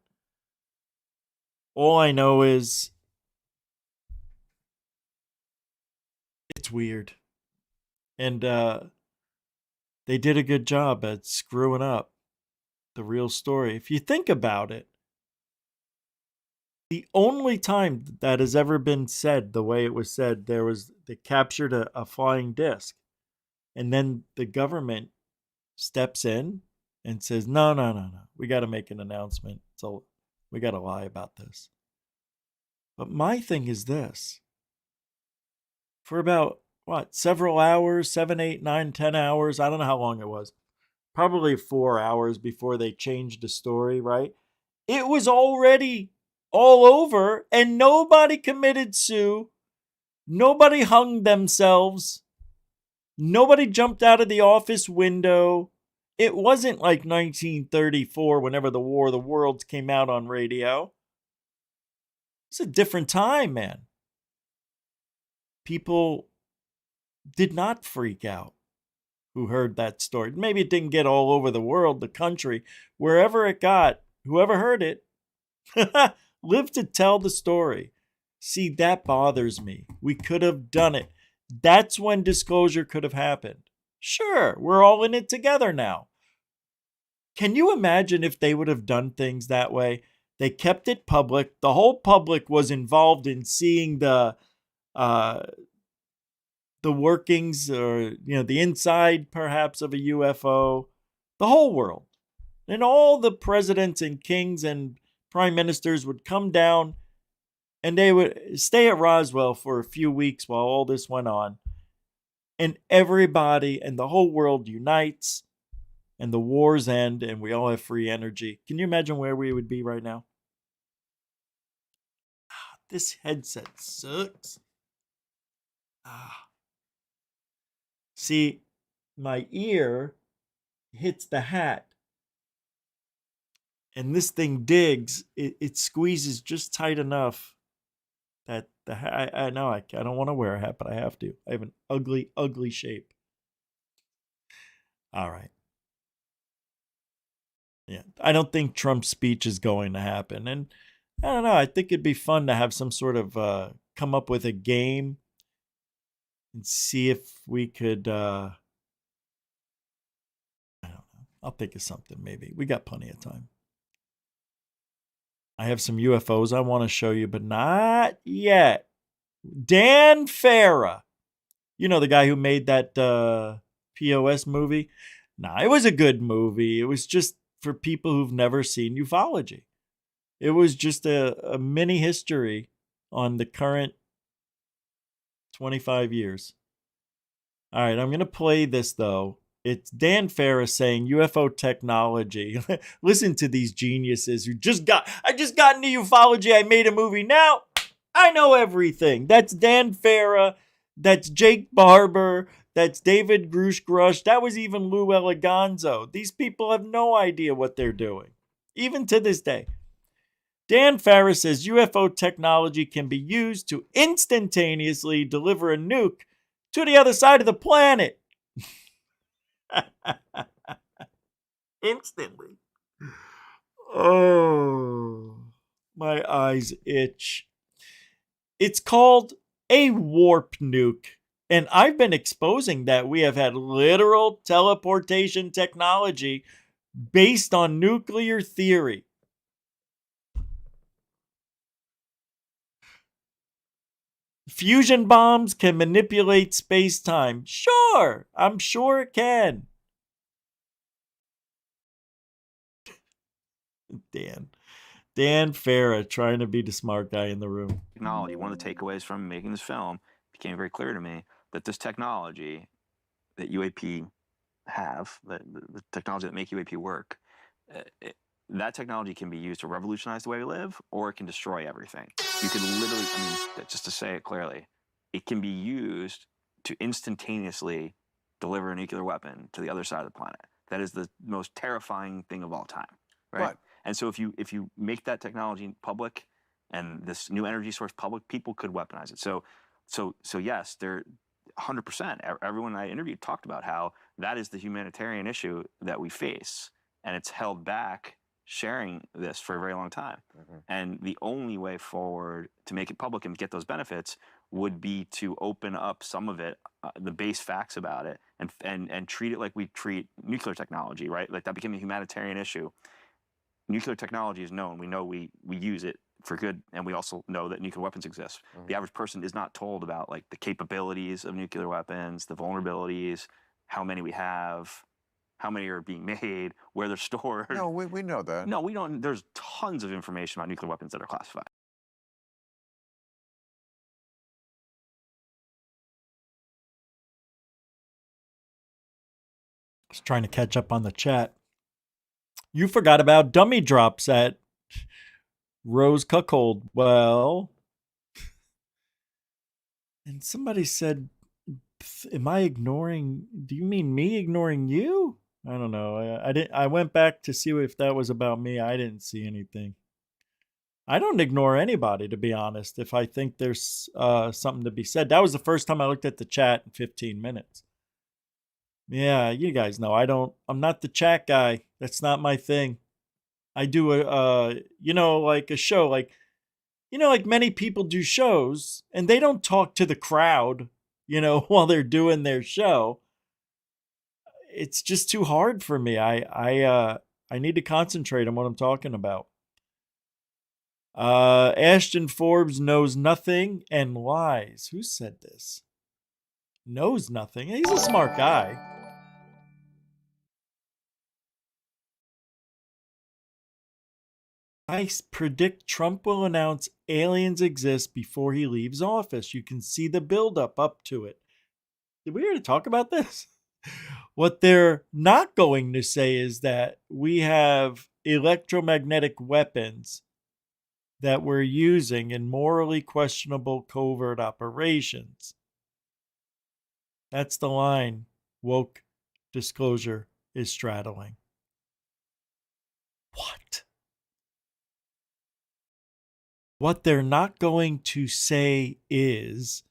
All I know is it's weird. And they did a good job at screwing up the real story. If you think about it, the only time that has ever been said the way it was said, they captured a flying disc, and then the government steps in and says, no, we got to make an announcement, so we got to lie about this. But my thing is this: for about several hours, 7, 8, 9, 10 hours, I don't know how long it was, probably 4 hours before they changed the story, right? It was already all over, and nobody committed sue. Nobody hung themselves. Nobody jumped out of the office window. It wasn't like 1934, whenever the War of the Worlds came out on radio. It's a different time, man. People did not freak out who heard that story. Maybe it didn't get all over the world, the country, wherever it got, whoever heard it lived to tell the story. See, that bothers me. We could have done it. That's when disclosure could have happened. Sure, we're all in it together now. Can you imagine if they would have done things that way? They kept it public. The whole public was involved in seeing the workings, or the inside perhaps of a UFO. The whole world. And all the presidents and kings and prime ministers would come down, and they would stay at Roswell for a few weeks while all this went on. And everybody and the whole world unites, and the wars end, and we all have free energy. Can you imagine where we would be right now? This headset sucks. See, my ear hits the hat, and this thing digs. It squeezes just tight enough that the hat. I know I don't want to wear a hat, but I have to. I have an ugly, ugly shape. All right. Yeah, I don't think Trump's speech is going to happen, and I don't know. I think it'd be fun to have some sort of come up with a game and see if we could. I don't know. I'll think of something. Maybe we got plenty of time. I have some UFOs I want to show you, but not yet. Dan Farah, the guy who made that POS movie. Nah, it was a good movie. It was just for people who've never seen ufology. It was just a mini history on the current 25 years. All right, I'm going to play this, though. It's Dan Ferris saying UFO technology. Listen to these geniuses who I just got into ufology. I made a movie. Now I know everything. That's Dan Farah. That's Jake Barber. That's David Grush. That was even Lou Eliganzo. These people have no idea what they're doing, even to this day. Dan Farah says UFO technology can be used to instantaneously deliver a nuke to the other side of the planet. Instantly. Oh, my eyes itch. It's called a warp nuke. And I've been exposing that we have had literal teleportation technology based on nuclear theory. Fusion bombs can manipulate space-time. Sure, I'm sure it can. Dan Farah trying to be the smart guy in the room. Technology. One of the takeaways from making this film became very clear to me that this technology that UAP have, the technology that make UAP work, that technology can be used to revolutionize the way we live, or it can destroy everything. You can literally, just to say it clearly, it can be used to instantaneously deliver a nuclear weapon to the other side of the planet. That is the most terrifying thing of all time, right? And so if you make that technology public and this new energy source public, people could weaponize it. So yes, they're 100%. Everyone I interviewed talked about how that is the humanitarian issue that we face, and it's held back sharing this for a very long time. And the only way forward to make it public and get those benefits would be to open up some of it, the base facts about it, and treat it like we treat nuclear technology, right? Like that became a humanitarian issue. Nuclear technology is known. We know we use it for good, and we also know that nuclear weapons exist. The average person is not told about like the capabilities of nuclear weapons, the vulnerabilities, how many we have, how many are being made, where they're stored. No, we know that. No, we don't. There's tons of information about nuclear weapons that are classified. I was trying to catch up on the chat. You forgot about dummy drops at Rose Cuckold. Well, and somebody said, am I ignoring, do you mean me ignoring you? I don't know. I went back to see if that was about me. I didn't see anything. I don't ignore anybody, to be honest, if I think there's something to be said. That was the first time I looked at the chat in 15 minutes. Yeah, you guys know I'm not the chat guy. That's not my thing. I do like a show, like many people do shows, and they don't talk to the crowd, while they're doing their show. It's just too hard for me. I need to concentrate on what I'm talking about. Ashton Forbes knows nothing and lies. Who said this? Knows nothing. He's a smart guy. I predict Trump will announce aliens exist before he leaves office. You can see the buildup up to it. Did we already talk about this? What they're not going to say is that we have electromagnetic weapons that we're using in morally questionable covert operations. That's the line woke disclosure is straddling. What? What they're not going to say is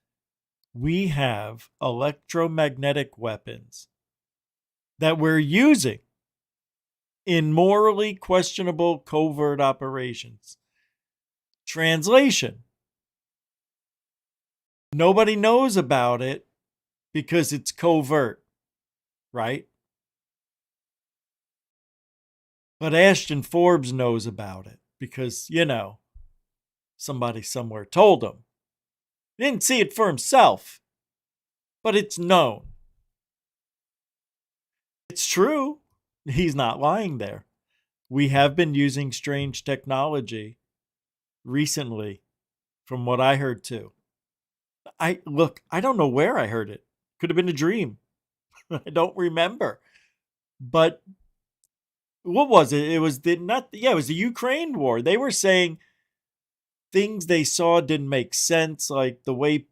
we have electromagnetic weapons that we're using in morally questionable covert operations. Translation: nobody knows about it because it's covert, right? But Ashton Forbes knows about it because, somebody somewhere told him. He didn't see it for himself, but it's known. It's true. He's not lying there. we have been using strange technology recently, from what I heard too. I don't know where I heard it. Could have been a dream. I don't remember. But what was it? It was it was the Ukraine war. They were saying things they saw didn't make sense, like the way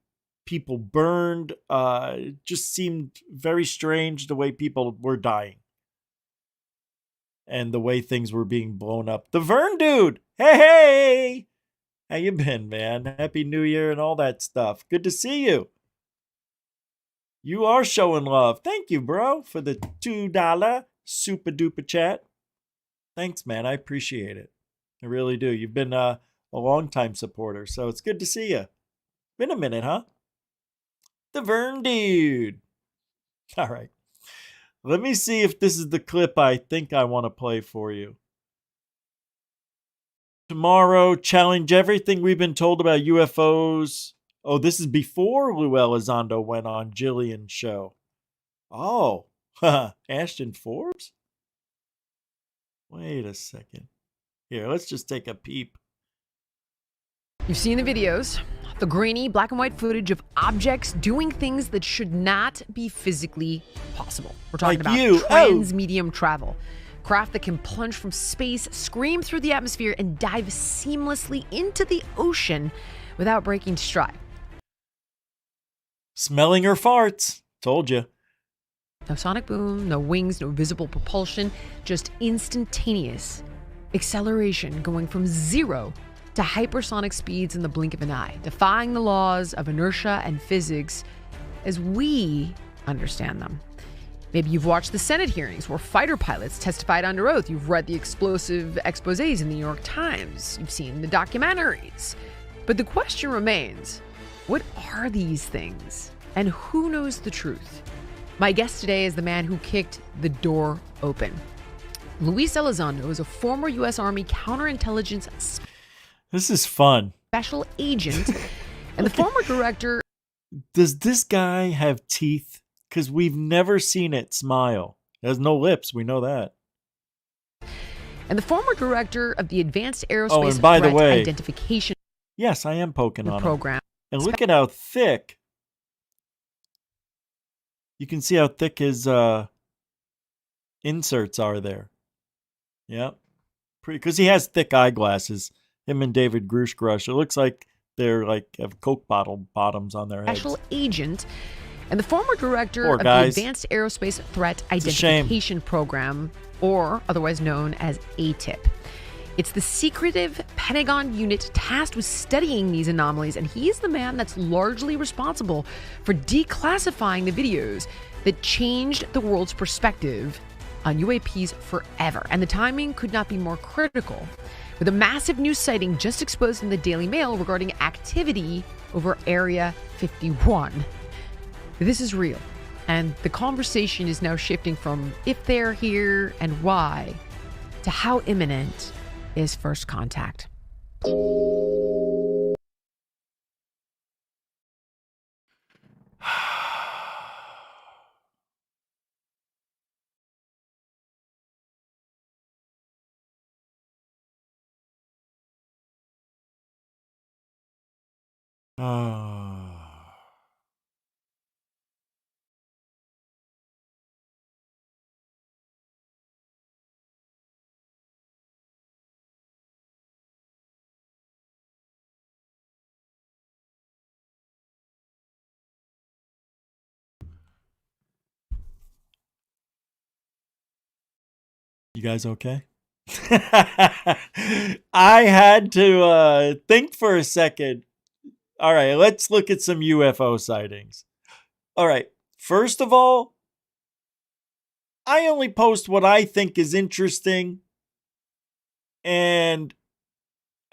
people burned. It just seemed very strange the way people were dying. And the way things were being blown up. The Vern dude! Hey! How you been, man? Happy New Year and all that stuff. Good to see you. You are showing love. Thank you, bro, for the $2 super duper chat. Thanks, man. I appreciate it. I really do. You've been a long-time supporter, so it's good to see you. Been a minute, huh? The Vern dude. All right. Let me see if this is the clip I think I want to play for you. Tomorrow, challenge everything we've been told about UFOs. Oh, this is before Lou Elizondo went on Jillian's show. Oh, Ashton Forbes? Wait a second. Here, let's just take a peep. You've seen the videos, the grainy black and white footage of objects doing things that should not be physically possible. We're talking Like about you. transmedium travel. Craft that can plunge from space, scream through the atmosphere, and dive seamlessly into the ocean without breaking stride. Smelling her farts. Told you. No sonic boom, no wings, no visible propulsion, just instantaneous acceleration going from 0 to hypersonic speeds in the blink of an eye, defying the laws of inertia and physics as we understand them. Maybe you've watched the Senate hearings where fighter pilots testified under oath. You've read the explosive exposés in the New York Times. You've seen the documentaries. But the question remains, what are these things? And who knows the truth? My guest today is the man who kicked the door open. Luis Elizondo is a former U.S. Army counterintelligence This is fun. special agent and the former director. Does this guy have teeth? Because we've never seen it smile. It has no lips. We know that. And the former director of the Advanced Aerospace and by the Threat way, Identification Yes, I am poking on him. program. And look at how thick. You can see how thick his inserts are there. Yep. Because he has thick eyeglasses. Him and David Grushgrush. It looks like they're like have Coke bottle bottoms on their heads. Special agent and the former director Poor of guys. the Advanced Aerospace Threat It's a shame. Identification Program, or otherwise known as ATIP. It's the secretive Pentagon unit tasked with studying these anomalies, and he's the man that's largely responsible for declassifying the videos that changed the world's perspective on UAPs forever. And the timing could not be more critical, with a massive news sighting just exposed in the Daily Mail regarding activity over Area 51. This is real, and the conversation is now shifting from if they're here and why to how imminent is first contact. Oh. You guys okay? I had to think for a second. All right, let's look at some UFO sightings. All right, first of all, I only post what I think is interesting and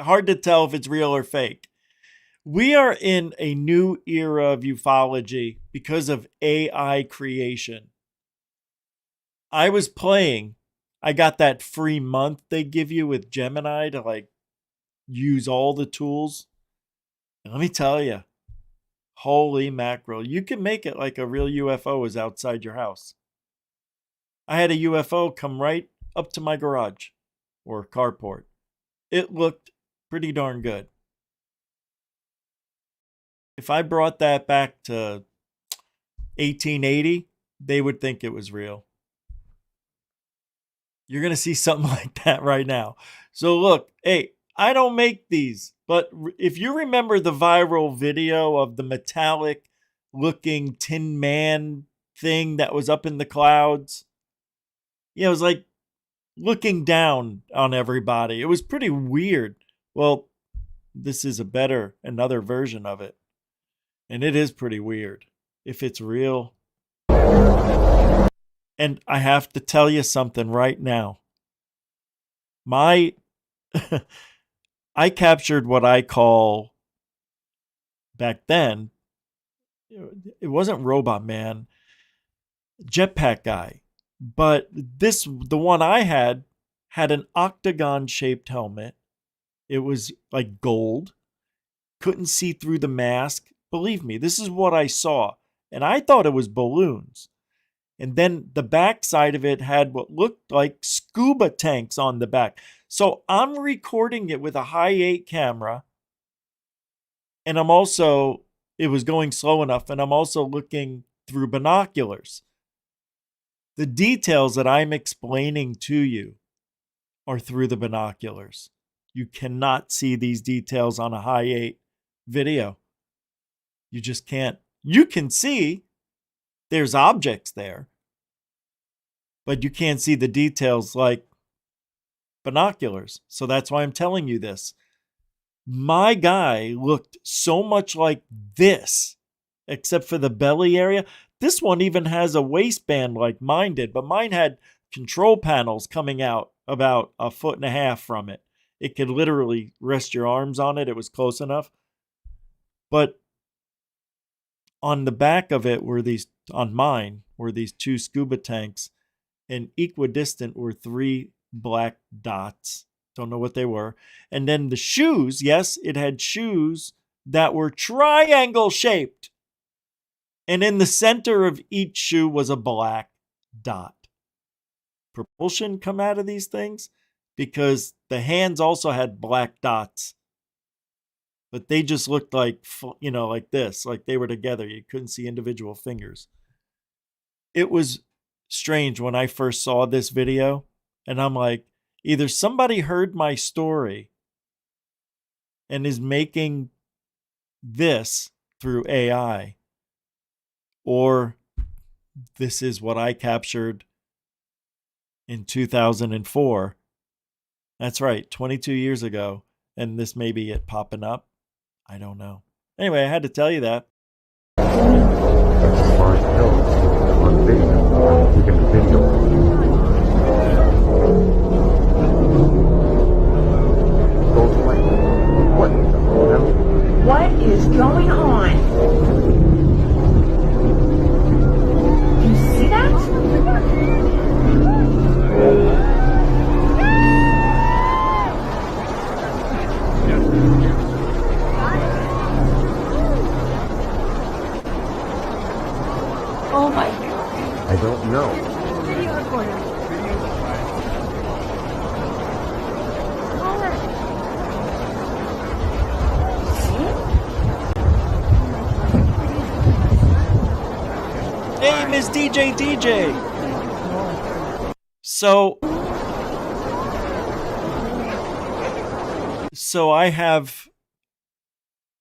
hard to tell if it's real or fake. We are in a new era of ufology because of AI creation. I was playing. I got that free month they give you with Gemini to like use all the tools. And let me tell you, holy mackerel, you can make it like a real UFO is outside your house. I had a UFO come right up to my garage or carport. It looked pretty darn good. If I brought that back to 1880, they would think it was real. You're going to see something like that right now. So look, hey, I don't make these, but if you remember the viral video of the metallic looking Tin Man thing that was up in the clouds, it was like looking down on everybody. It was pretty weird. Well, this is another version of it. And it is pretty weird if it's real. And I have to tell you something right now. I captured what I call back then, it wasn't Robot Man, Jetpack Guy. But the one I had an octagon shaped helmet. It was like gold. Couldn't see through the mask. Believe me, this is what I saw. And I thought it was balloons. And then the back side of it had what looked like scuba tanks on the back. So I'm recording it with a high 8 camera. And it was going slow enough. And I'm also looking through binoculars. The details that I'm explaining to you are through the binoculars. You cannot see these details on a high 8 video. You just can't. You can see there's objects there, but you can't see the details like binoculars. So that's why I'm telling you this. My guy looked so much like this, except for the belly area. This one even has a waistband like mine did, but mine had control panels coming out about 1.5 feet from it. It could literally rest your arms on it. It was close enough. But on the back of it on mine were these 2 scuba tanks, and equidistant were 3 black dots. Don't know what they were. And then the shoes, yes, it had shoes that were triangle shaped. And in the center of each shoe was a black dot. Propulsion come out of these things because the hands also had black dots. But they just looked like, like this, like they were together. You couldn't see individual fingers. It was strange when I first saw this video. And I'm like, either somebody heard my story and is making this through AI, or this is what I captured in 2004. That's right, 22 years ago. And this may be it popping up. I don't know. Anyway, I had to tell you that. What is going on? Do you see that? Oh my God. I don't know. Video recorder. Hey, Miss DJ. So I have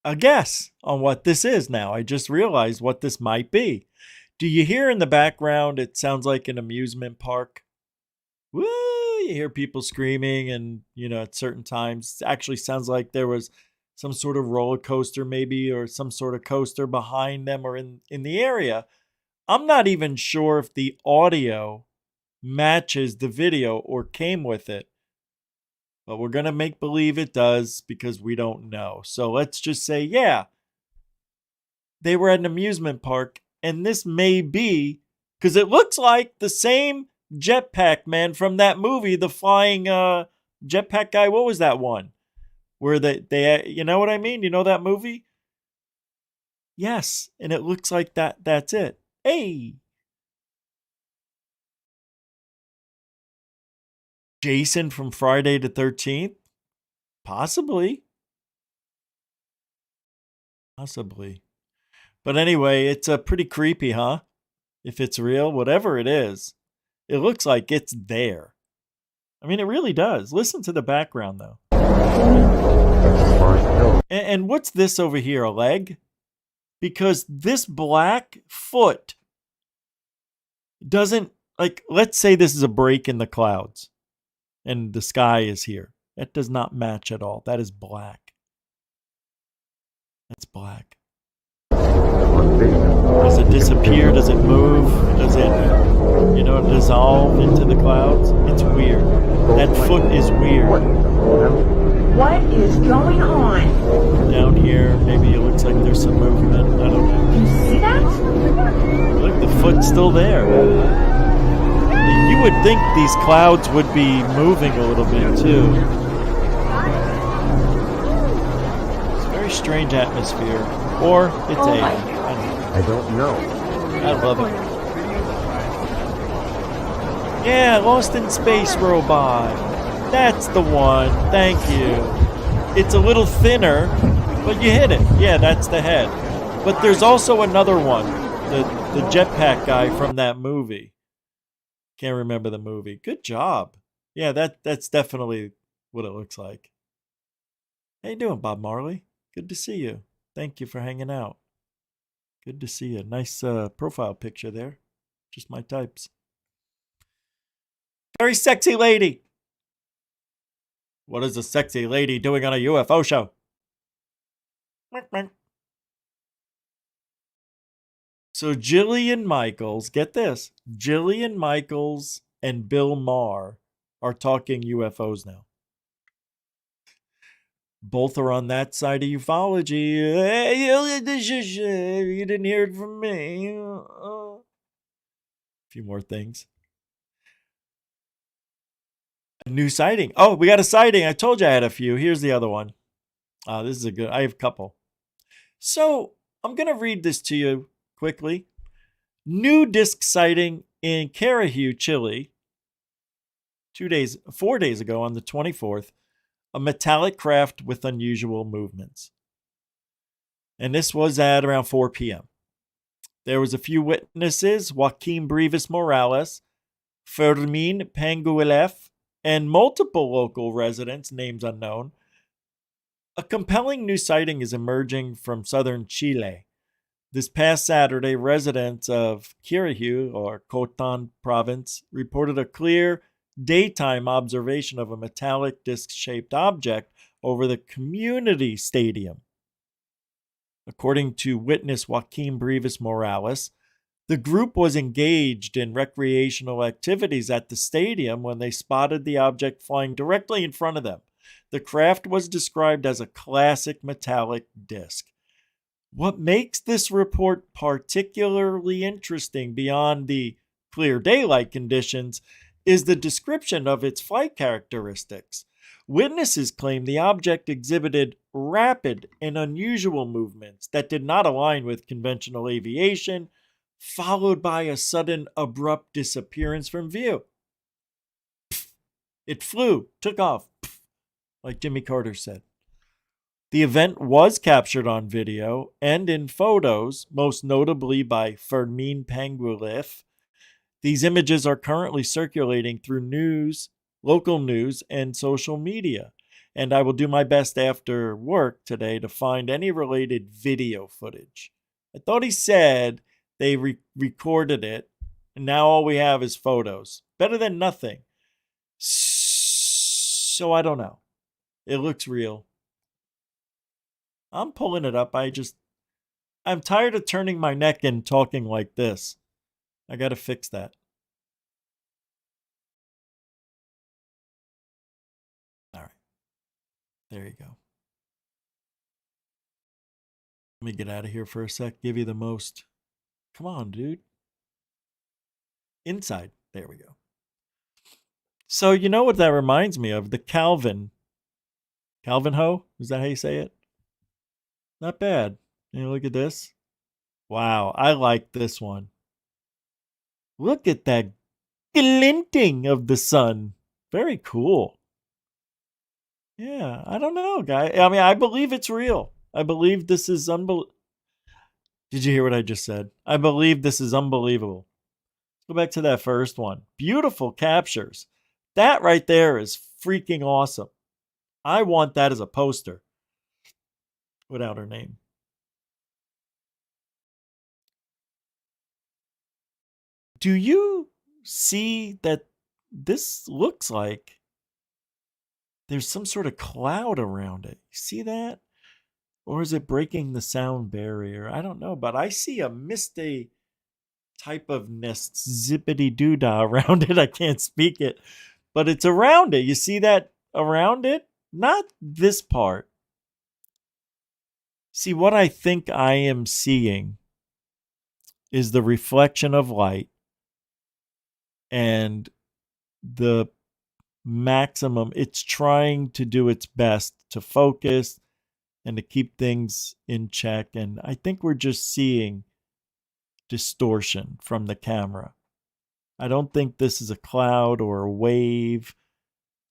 a guess on what this is now. I just realized what this might be. Do you hear in the background, it sounds like an amusement park? Woo! You hear people screaming and, at certain times. It actually sounds like there was some sort of roller coaster maybe, or some sort of coaster behind them or in the area. I'm not even sure if the audio matches the video or came with it. But we're going to make believe it does because we don't know. So let's just say, yeah, they were at an amusement park. And this may be, because it looks like the same jetpack man from that movie, the flying jetpack guy. What was that one? Where they you know what I mean? You know that movie? Yes. And it looks like that's it. Hey. Jason from Friday the 13th? Possibly. Possibly. But anyway, it's pretty creepy, huh? If it's real, whatever it is, it looks like it's there. I mean, it really does. Listen to the background, though. And what's this over here, a leg? Because this black foot doesn't, like, let's say this is a break in the clouds and the sky is here. That does not match at all. That is black. That's black. Does it disappear? Does it move? Does it, dissolve into the clouds? It's weird. That foot is weird. What is going on? Down here, maybe it looks like there's some movement. I don't know. Do you see that? Look, the foot's still there. You would think these clouds would be moving a little bit too. It's a very strange atmosphere. Or it's Oh alien. my I don't know. I love it. Yeah, Lost in Space robot. That's the one. Thank you. It's a little thinner, but you hit it. Yeah, that's the head. But there's also another one. The jetpack guy from that movie. Can't remember the movie. Good job. Yeah, that's definitely what it looks like. How you doing, Bob Marley? Good to see you. Thank you for hanging out. Good to see you. Nice profile picture there. Just my types. Very sexy lady. What is a sexy lady doing on a UFO show? So Jillian Michaels, get this. Jillian Michaels and Bill Maher are talking UFOs now. Both are on that side of ufology. Hey, you didn't hear it from me. A few more things. A new sighting. Oh, we got a sighting. I told you I had a few. Here's the other one. This is a good. I have a couple. So I'm going to read this to you quickly. New disc sighting in Carahue, Chile. 4 days ago on the 24th. A metallic craft with unusual movements. And this was at around 4 p.m. There was a few witnesses, Joaquin Brevis Morales, Fermin Panguilef, and multiple local residents, names unknown. A compelling new sighting is emerging from southern Chile. This past Saturday, residents of Carahue, or Cotan province, reported a clear daytime observation of a metallic disc-shaped object over the community stadium. According to witness Joaquin Brevis Morales, the group was engaged in recreational activities at the stadium when they spotted the object flying directly in front of them. The craft was described as a classic metallic disc. What makes this report particularly interesting beyond the clear daylight conditions is the description of its flight characteristics. Witnesses claim the object exhibited rapid and unusual movements that did not align with conventional aviation, followed by a sudden abrupt disappearance from view. It flew, took off, like Jimmy Carter said. The event was captured on video and in photos, most notably by Fermin Panguilef. These images are currently circulating through local news, and social media. And I will do my best after work today to find any related video footage. I thought he said they recorded it, and now all we have is photos. Better than nothing. So I don't know. It looks real. I'm pulling it up. I'm tired of turning my neck and talking like this. I got to fix that. All right. There you go. Let me get out of here for a sec. Give you the most. Come on, dude. Inside. There we go. So you know what that reminds me of? The Calvin Ho? Is that how you say it? Not bad. Look at this. Wow, I like this one. Look at that glinting of the sun. Very cool. Yeah, I don't know, guy. I mean, I believe it's real. I believe this is unbelievable. Did you hear what I just said? I believe this is unbelievable. Go back to that first one. Beautiful captures. That right there is freaking awesome. I want that as a poster without her name. Do you see that this looks like there's some sort of cloud around it? You see that? Or is it breaking the sound barrier? I don't know, but I see a misty type of nest zippity doo-dah around it. I can't speak it, but it's around it. You see that around it? Not this part. See, what I think I am seeing is the reflection of light and the maximum. It's trying to do its best to focus and to keep things in check. And I think we're just seeing distortion from the camera. I don't think this is a cloud or a wave.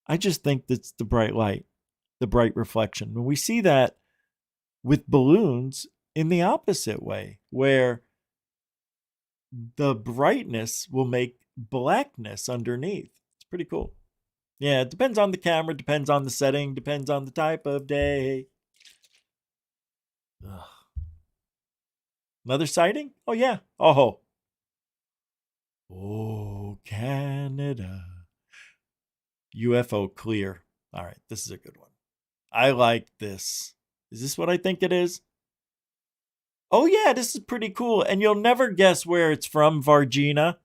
I just think that's the bright light, the bright reflection. And we see that with balloons in the opposite way, where the brightness will make blackness underneath. It's pretty cool. Yeah, it depends on the camera, depends on the setting, depends on the type of day. Ugh. Another sighting? Oh, yeah. Oh. Oh, Canada. UFO clear. All right, this is a good one. I like this. Is this what I think it is? Oh, yeah, this is pretty cool. And you'll never guess where it's from, Varginha.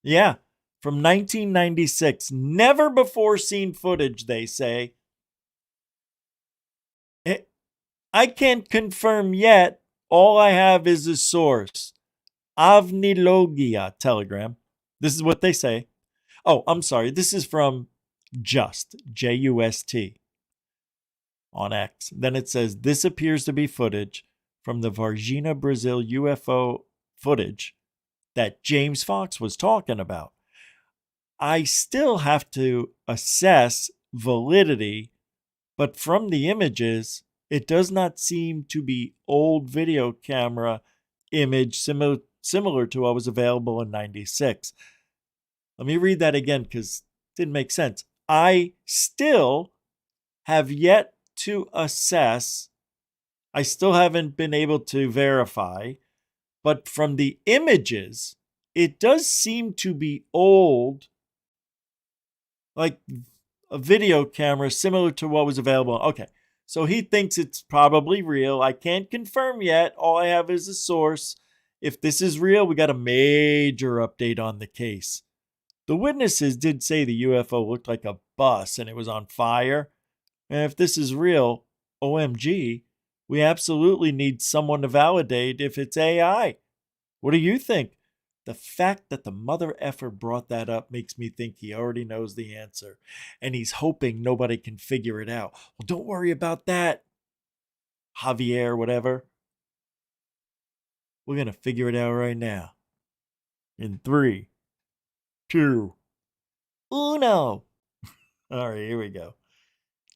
Yeah, from 1996. Never before seen footage, they say. I can't confirm yet. All I have is a source. Avnilogia Telegram. This is what they say. Oh, I'm sorry. This is from Just, J-U-S-T, on X. Then it says, this appears to be footage from the Varginha, Brazil UFO footage that James Fox was talking about. I still have to assess validity, but from the images, it does not seem to be old video camera image similar to what was available in 96. Let me read that again because it didn't make sense. I still have yet to assess. I still haven't been able to verify, but from the images, it does seem to be old, like a video camera similar to what was available. Okay, so he thinks it's probably real. I can't confirm yet. All I have is a source. If this is real, we got a major update on the case. The witnesses did say the UFO looked like a bus and it was on fire. And if this is real, OMG, we absolutely need someone to validate if it's AI. What do you think? The fact that the mother effer brought that up makes me think he already knows the answer. And he's hoping nobody can figure it out. Well, don't worry about that, Javier, whatever. We're going to figure it out right now. In 3, 2, 1. All right, here we go.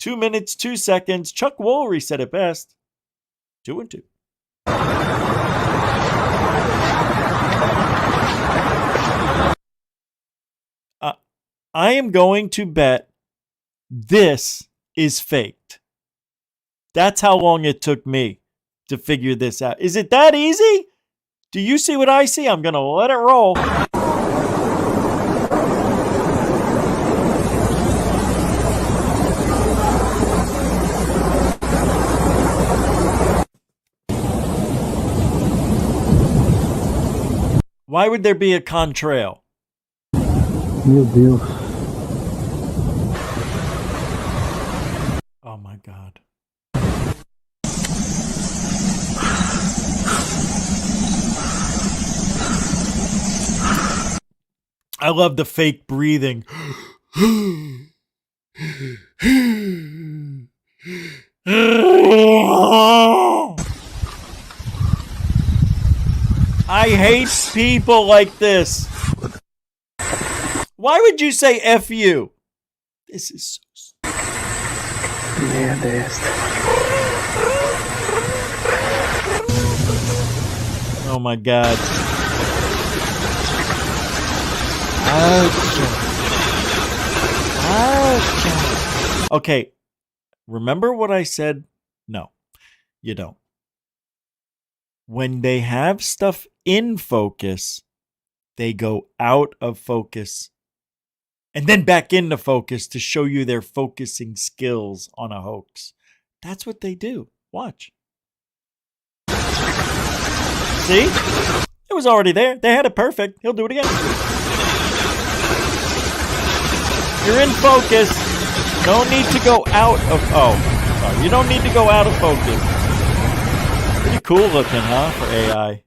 2 minutes, 2 seconds. Chuck Woolery said it best. 2 and 2. I am going to bet this is faked. That's how long it took me to figure this out. Is it that easy? Do you see what I see? I'm going to let it roll. Why would there be a contrail? Meu Deus. Oh my God. I love the fake breathing. I hate people like this. Why would you say F you? This is so Merda é esta? Oh my God. Okay. Remember what I said? No, you don't. When they have stuff in focus, they go out of focus and then back into focus to show you their focusing skills on a hoax. That's what they do. Watch. See? It was already there. They had it perfect. He'll do it again. You're in focus. No need to go out of... Oh, sorry. You don't need to go out of focus. Pretty cool looking, huh, for AI.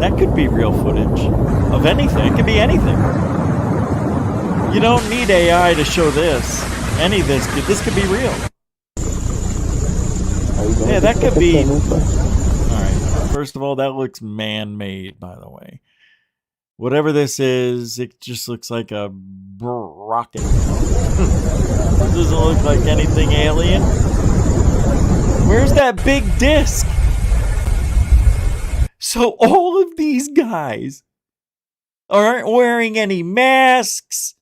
That could be real footage of anything. It could be anything. You don't need AI to show this. Any of this. This could be real. Yeah, that could be... Alright, first of all, that looks man-made, by the way. Whatever this is, it just looks like a rocket. It doesn't look like anything alien. Where's that big disc? So all of these guys aren't wearing any masks.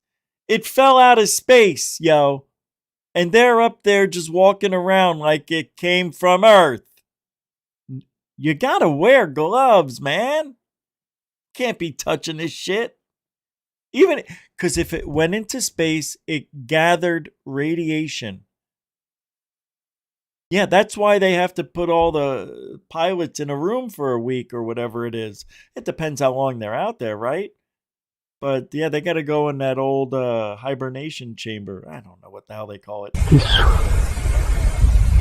It fell out of space, yo. And they're up there just walking around like it came from Earth. You gotta wear gloves, man. Can't be touching this shit. Even because if it went into space, it gathered radiation. Yeah, that's why they have to put all the pilots in a room for a week or whatever it is. It depends how long they're out there, right? But yeah, they got to go in that old hibernation chamber. I don't know what the hell they call it.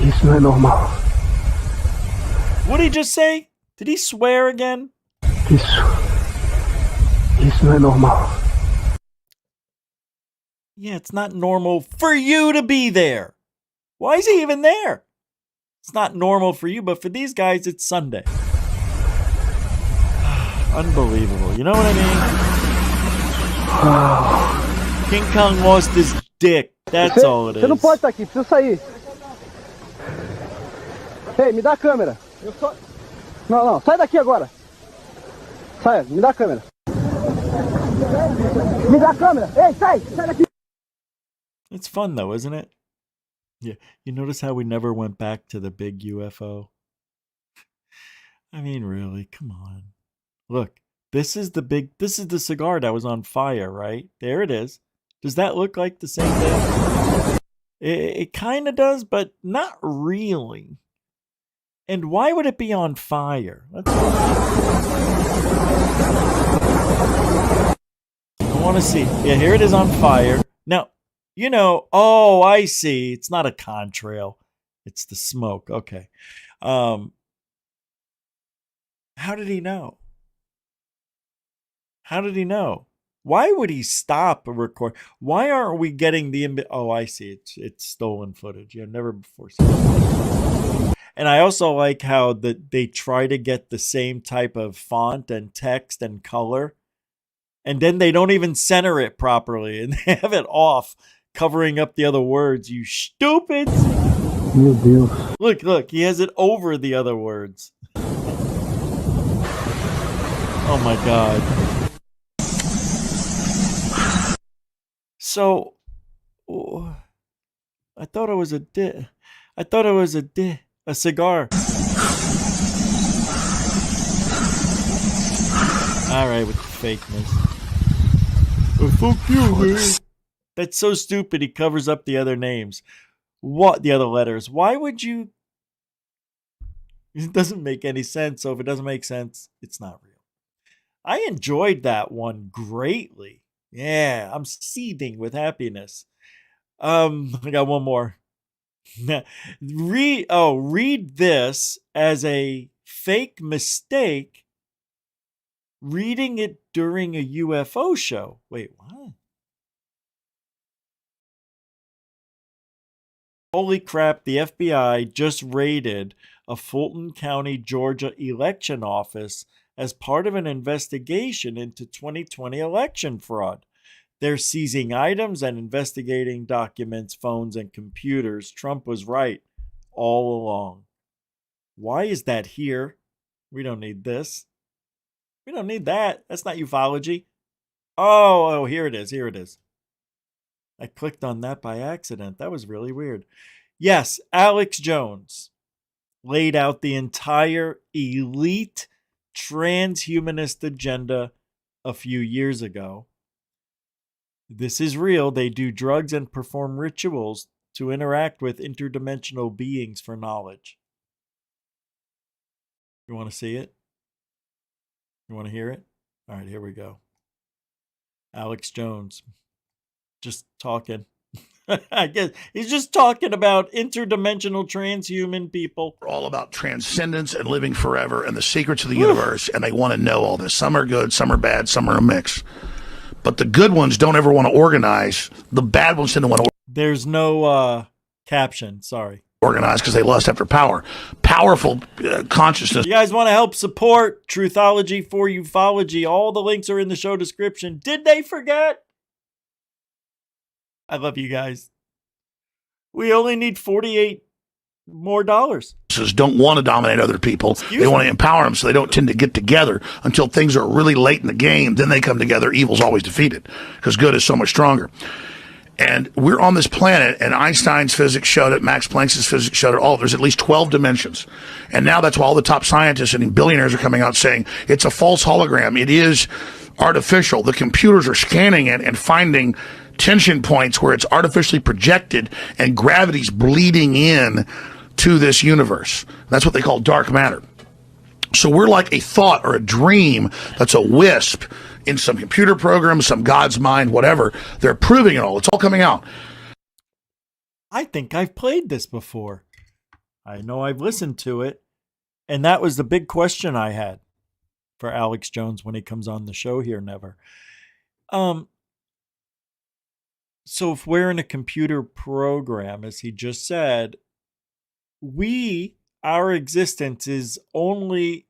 Isso não é normal. What did he just say? Did he swear again? Isso não é normal. Yeah, it's not normal for you to be there. Why is he even there? It's not normal for you, but for these guys, it's Sunday. Unbelievable. You know what I mean? King Kong lost his dick. That's all it is. Você não pode estar aqui, precisa sair. Ei, me dá a câmera. Não, sai daqui agora. Sai, me dá a câmera. Me dá a câmera. Ei, sai daqui. It's fun though, isn't it? Yeah. You notice how we never went back to the big UFO? I mean, really, come on. Look, this is the cigar that was on fire, right? There it is. Does that look like the same thing? It kind of does, but not really. And why would it be on fire? I want to see. Yeah, here it is on fire. Now, you know, oh, I see. It's not a contrail. It's the smoke. Okay. How did he know? How did he know? Why would he stop a record? Why aren't we getting the... Oh, I see. It's stolen footage. I've never before seen it. And I also like how they try to get the same type of font and text and color. And then they don't even center it properly. And they have it off, covering up the other words. You stupids! Meu Deus. Look. He has it over the other words. Oh my God. So, I thought it was a cigar. All right, with the fakeness. Oh, fuck you, man. That's so stupid. He covers up the other names. What? The other letters. Why would you? It doesn't make any sense. So if it doesn't make sense, it's not real. I enjoyed that one greatly. Yeah, I'm seething with happiness. I got one more. Read this as a fake mistake. Reading it during a UFO show. Wait, what? Holy crap, the FBI just raided a Fulton County, Georgia election office as part of an investigation into 2020 election fraud. They're seizing items and investigating documents, phones, and computers. Trump was right all along. Why is that here? We don't need this. We don't need that. That's not ufology. Oh, here it is. Here it is. I clicked on that by accident. That was really weird. Yes, Alex Jones laid out the entire elite transhumanist agenda a few years ago. This is real. They do drugs and perform rituals to interact with interdimensional beings for knowledge. You want to see it? You want to hear it? All right, here we go. Alex Jones just talking. I guess he's just talking about interdimensional transhuman people. We're all about transcendence and living forever and the secrets of the universe, and they want to know all this. Some are good, some are bad, some are a mix. But the good ones don't ever want to organize. The bad ones tend to want to There's no caption, sorry. Organize because they lust after power. Powerful consciousness. You guys want to help support Truthology for Ufology? All the links are in the show description. Did they forget? I love you guys. We only need $48 more. Don't want to dominate other people. They want to empower them so they don't tend to get together until things are really late in the game. Then they come together. Evil's always defeated because good is so much stronger. And we're on this planet, and Einstein's physics showed it, Max Planck's physics showed it, there's at least 12 dimensions. And now that's why all the top scientists and billionaires are coming out saying it's a false hologram. It is artificial. The computers are scanning it and finding tension points where it's artificially projected and gravity's bleeding in to this universe. That's what they call dark matter. So we're like a thought or a dream that's a wisp in some computer program, some God's mind, whatever. They're proving it all. It's all coming out. I think I've played this before. I know I've listened to it. And that was the big question I had for Alex Jones when he comes on the show here, never. So if we're in a computer program, as he just said, our existence is only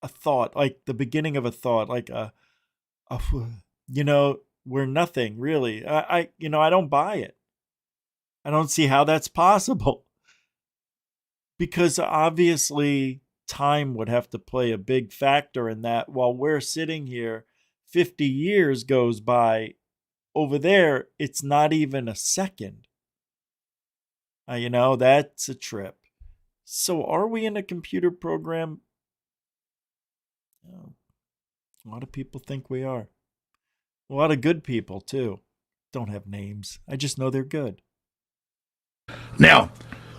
a thought, like the beginning of a thought, like we're nothing really. I don't buy it. I don't see how that's possible. Because obviously time would have to play a big factor in that. While we're sitting here, 50 years goes by. Over there, it's not even a second. That's a trip. So are we in a computer program? A lot of people think we are. A lot of good people, too. Don't have names. I just know they're good. Now,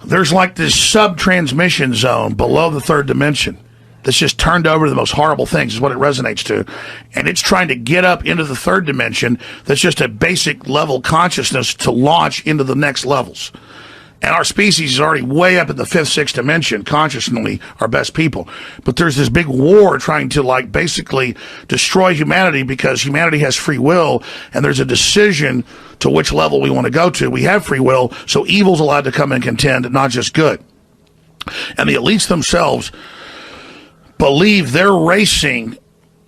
there's like this sub-transmission zone below the third dimension that's just turned over to the most horrible things is what it resonates to. And it's trying to get up into the third dimension that's just a basic level consciousness to launch into the next levels. And our species is already way up in the fifth, sixth dimension, consciously our best people. But there's this big war trying to basically destroy humanity because humanity has free will and there's a decision to which level we want to go to. We have free will, so evil's allowed to come and contend, not just good. And the elites themselves believe they're racing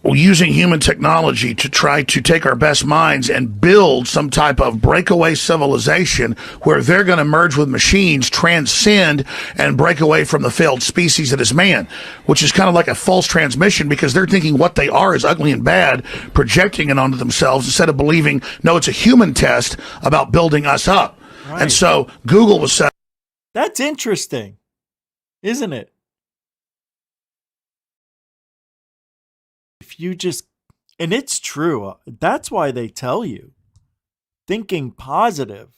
using human technology to try to take our best minds and build some type of breakaway civilization where they're going to merge with machines, transcend, and break away from the failed species that is man, which is kind of like a false transmission because they're thinking what they are is ugly and bad, projecting it onto themselves instead of believing, no, it's a human test about building us up. Right. And so Google was set. That's interesting, isn't it? And it's true. That's why they tell you thinking positive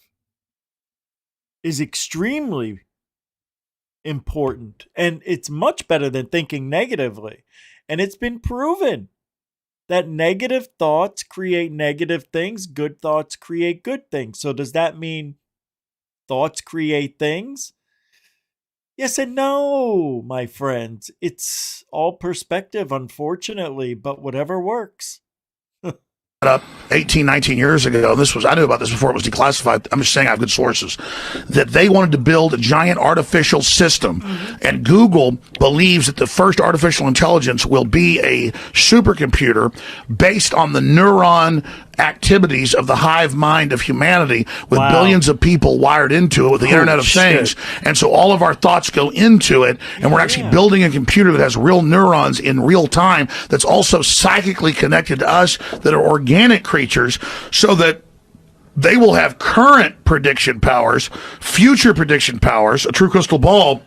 is extremely important. And it's much better than thinking negatively. And it's been proven that negative thoughts create negative things. Good thoughts create good things. So does that mean thoughts create things? Yes and no, my friends. It's all perspective, unfortunately, but whatever works. up 18, 19 years ago, I knew about this before it was declassified. I'm just saying I have good sources, that they wanted to build a giant artificial system. And Google believes that the first artificial intelligence will be a supercomputer based on the neuron activities of the hive mind of humanity, with billions of people wired into it with the Internet of Things. And so all of our thoughts go into it, and we're actually building a computer that has real neurons in real time, that's also psychically connected to us, that are organic creatures, so that they will have current prediction powers, future prediction powers, a true crystal ball.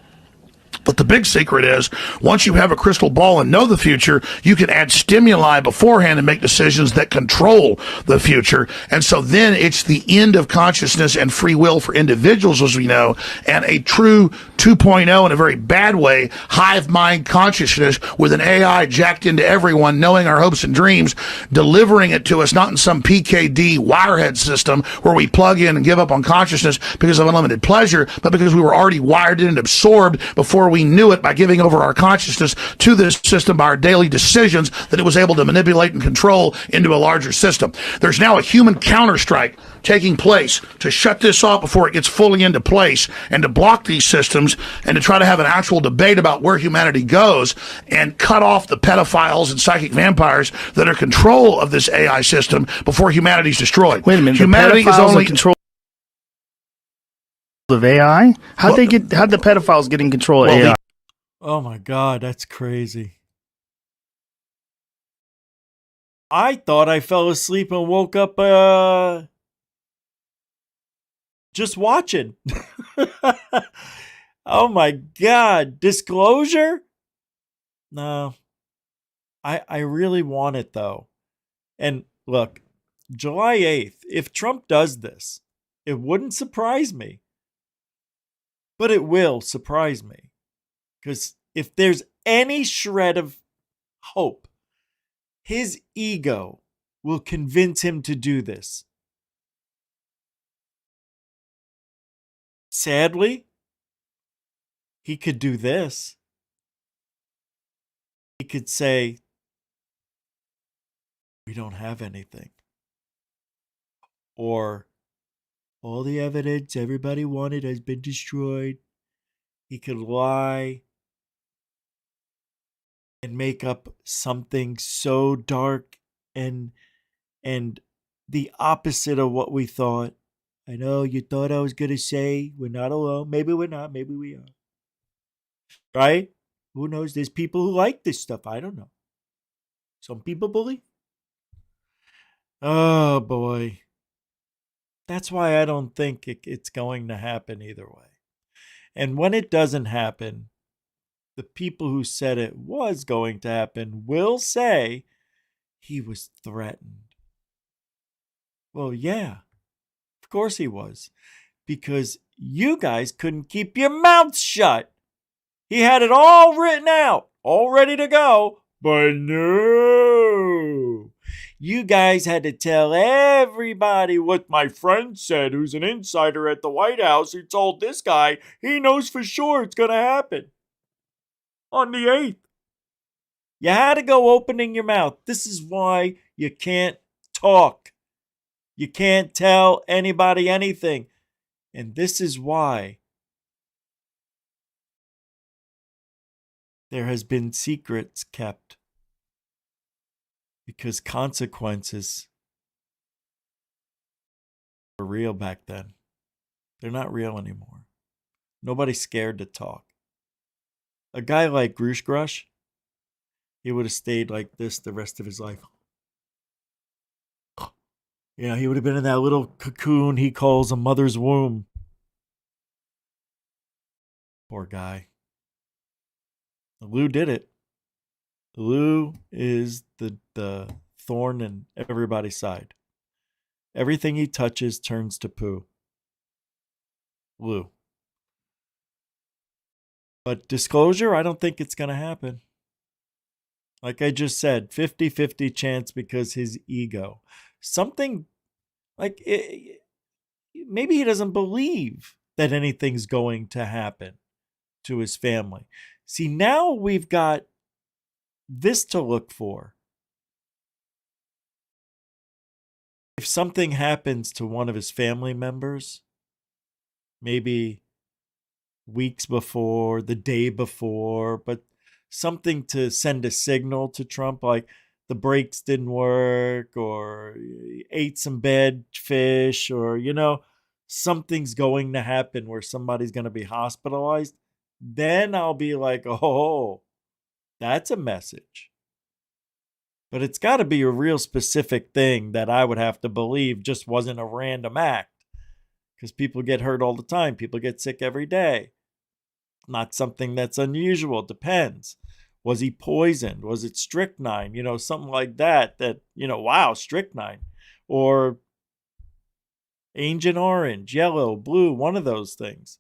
But the big secret is, once you have a crystal ball and know the future, you can add stimuli beforehand and make decisions that control the future. And so then it's the end of consciousness and free will for individuals, as we know, and a true 2.0 in a very bad way, hive mind consciousness with an AI jacked into everyone, knowing our hopes and dreams, delivering it to us, not in some PKD wirehead system where we plug in and give up on consciousness because of unlimited pleasure, but because we were already wired in and absorbed before we knew it, by giving over our consciousness to this system by our daily decisions that it was able to manipulate and control into a larger system. There's now a human counterstrike taking place to shut this off before it gets fully into place, and to block these systems, and to try to have an actual debate about where humanity goes, and cut off the pedophiles and psychic vampires that are control of this AI system before humanity's destroyed. Wait a minute, humanity the is only control of AI? How'd the pedophiles get in control of AI? Oh my God, that's crazy. I thought I fell asleep and woke up just watching. Oh my God, disclosure? No. I really want it though. And look, July 8th, if Trump does this, it wouldn't surprise me. But it will surprise me. Because if there's any shred of hope, his ego will convince him to do this. Sadly, he could do this. He could say, we don't have anything. Or, all the evidence everybody wanted has been destroyed. He could lie and make up something so dark and the opposite of what we thought. I know you thought I was going to say we're not alone. Maybe we're not. Maybe we are. Right? Who knows? There's people who like this stuff. I don't know. Some people believe. Oh, boy. That's why I don't think it's going to happen either way. And when it doesn't happen, the people who said it was going to happen will say he was threatened. Well, yeah, of course he was. Because you guys couldn't keep your mouths shut. He had it all written out, all ready to go. But no. You guys had to tell everybody what my friend said, who's an insider at the White House, who told this guy he knows for sure it's going to happen. On the 8th. You had to go opening your mouth. This is why you can't talk. You can't tell anybody anything. And this is why there has been secrets kept. Because consequences were real back then. They're not real anymore. Nobody's scared to talk. A guy like Grush Grush, he would have stayed like this the rest of his life. Yeah, he would have been in that little cocoon he calls a mother's womb. Poor guy. Lou did it. Lou is the thorn in everybody's side. Everything he touches turns to poo. Lou. But disclosure, I don't think it's going to happen. Like I just said, 50-50 chance because his ego. Something like maybe he doesn't believe that anything's going to happen to his family. See, now we've got this to look for. if something happens to one of his family members, maybe weeks before, the day before, but something to send a signal to Trump, like the brakes didn't work, or he ate some bad fish, or, something's going to happen where somebody's going to be hospitalized, then I'll be like, oh, that's a message. But it's got to be a real specific thing that I would have to believe just wasn't a random act. Because people get hurt all the time. People get sick every day. Not something that's unusual. Depends. Was he poisoned? Was it strychnine? Something like that. Wow, strychnine. Or Agent Orange, yellow, blue, one of those things.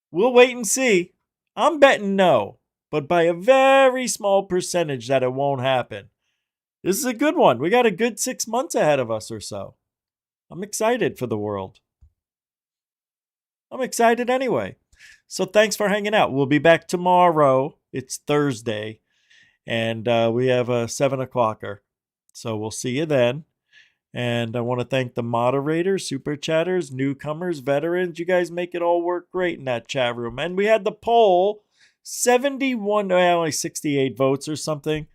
We'll wait and see. I'm betting no, but by a very small percentage that it won't happen. This is a good one. We got a good 6 months ahead of us or so. I'm excited for the world. I'm excited anyway. So thanks for hanging out. We'll be back tomorrow. It's Thursday. And we have a 7 o'clocker. So we'll see you then. And I want to thank the moderators, super chatters, newcomers, veterans. You guys make it all work great in that chat room. And we had the poll, 68 votes or something.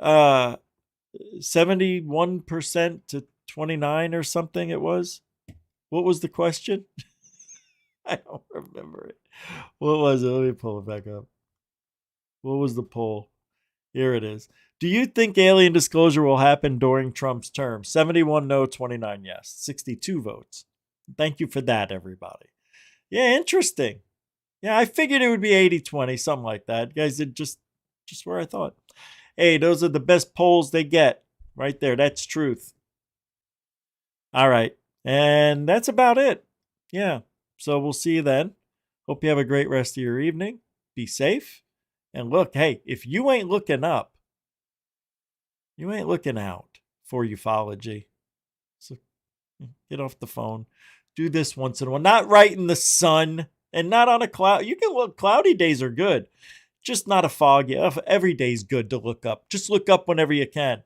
71% to 29 or something it was. What was the question? I don't remember it. What was it? Let me pull it back up. What was the poll? Here it is. Do you think alien disclosure will happen during Trump's term? 71 no, 29 yes. 62 votes. Thank you for that, everybody. Yeah, interesting. Yeah, I figured it would be 80-20, something like that. You guys did just where I thought. Hey, those are the best polls they get. Right there. That's truth. All right. And that's about it. Yeah. So we'll see you then. Hope you have a great rest of your evening. Be safe. And look, hey, if you ain't looking up, you ain't looking out for ufology. So get off the phone. Do this once in a while. Not right in the sun and not on a cloud. You can look, cloudy days are good. Just not a foggy. Every day's good to look up. Just look up whenever you can.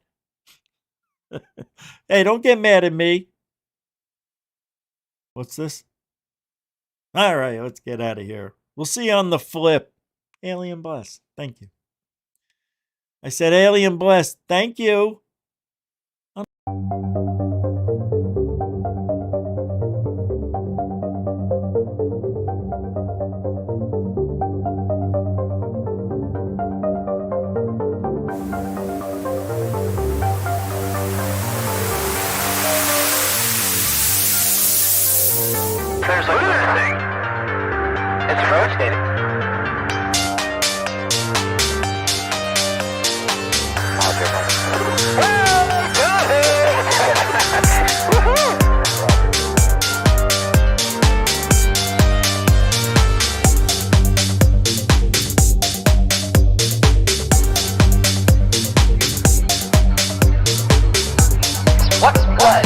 Hey, don't get mad at me. What's this? All right, let's get out of here. We'll see you on the flip. Alien bless. Thank you. I said alien bless. Thank you. There's look at this thing. It's rotating. What was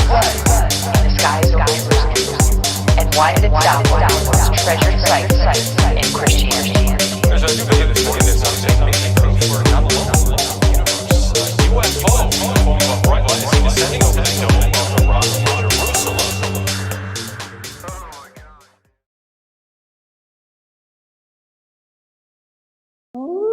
in the skies over Jerusalem, and why did it sound like those treasured sites in Christianity? There's a new data story that's making proof we're not alone in the universe. UFO in the form of a bright light is descending over the dome of Jerusalem. Oh,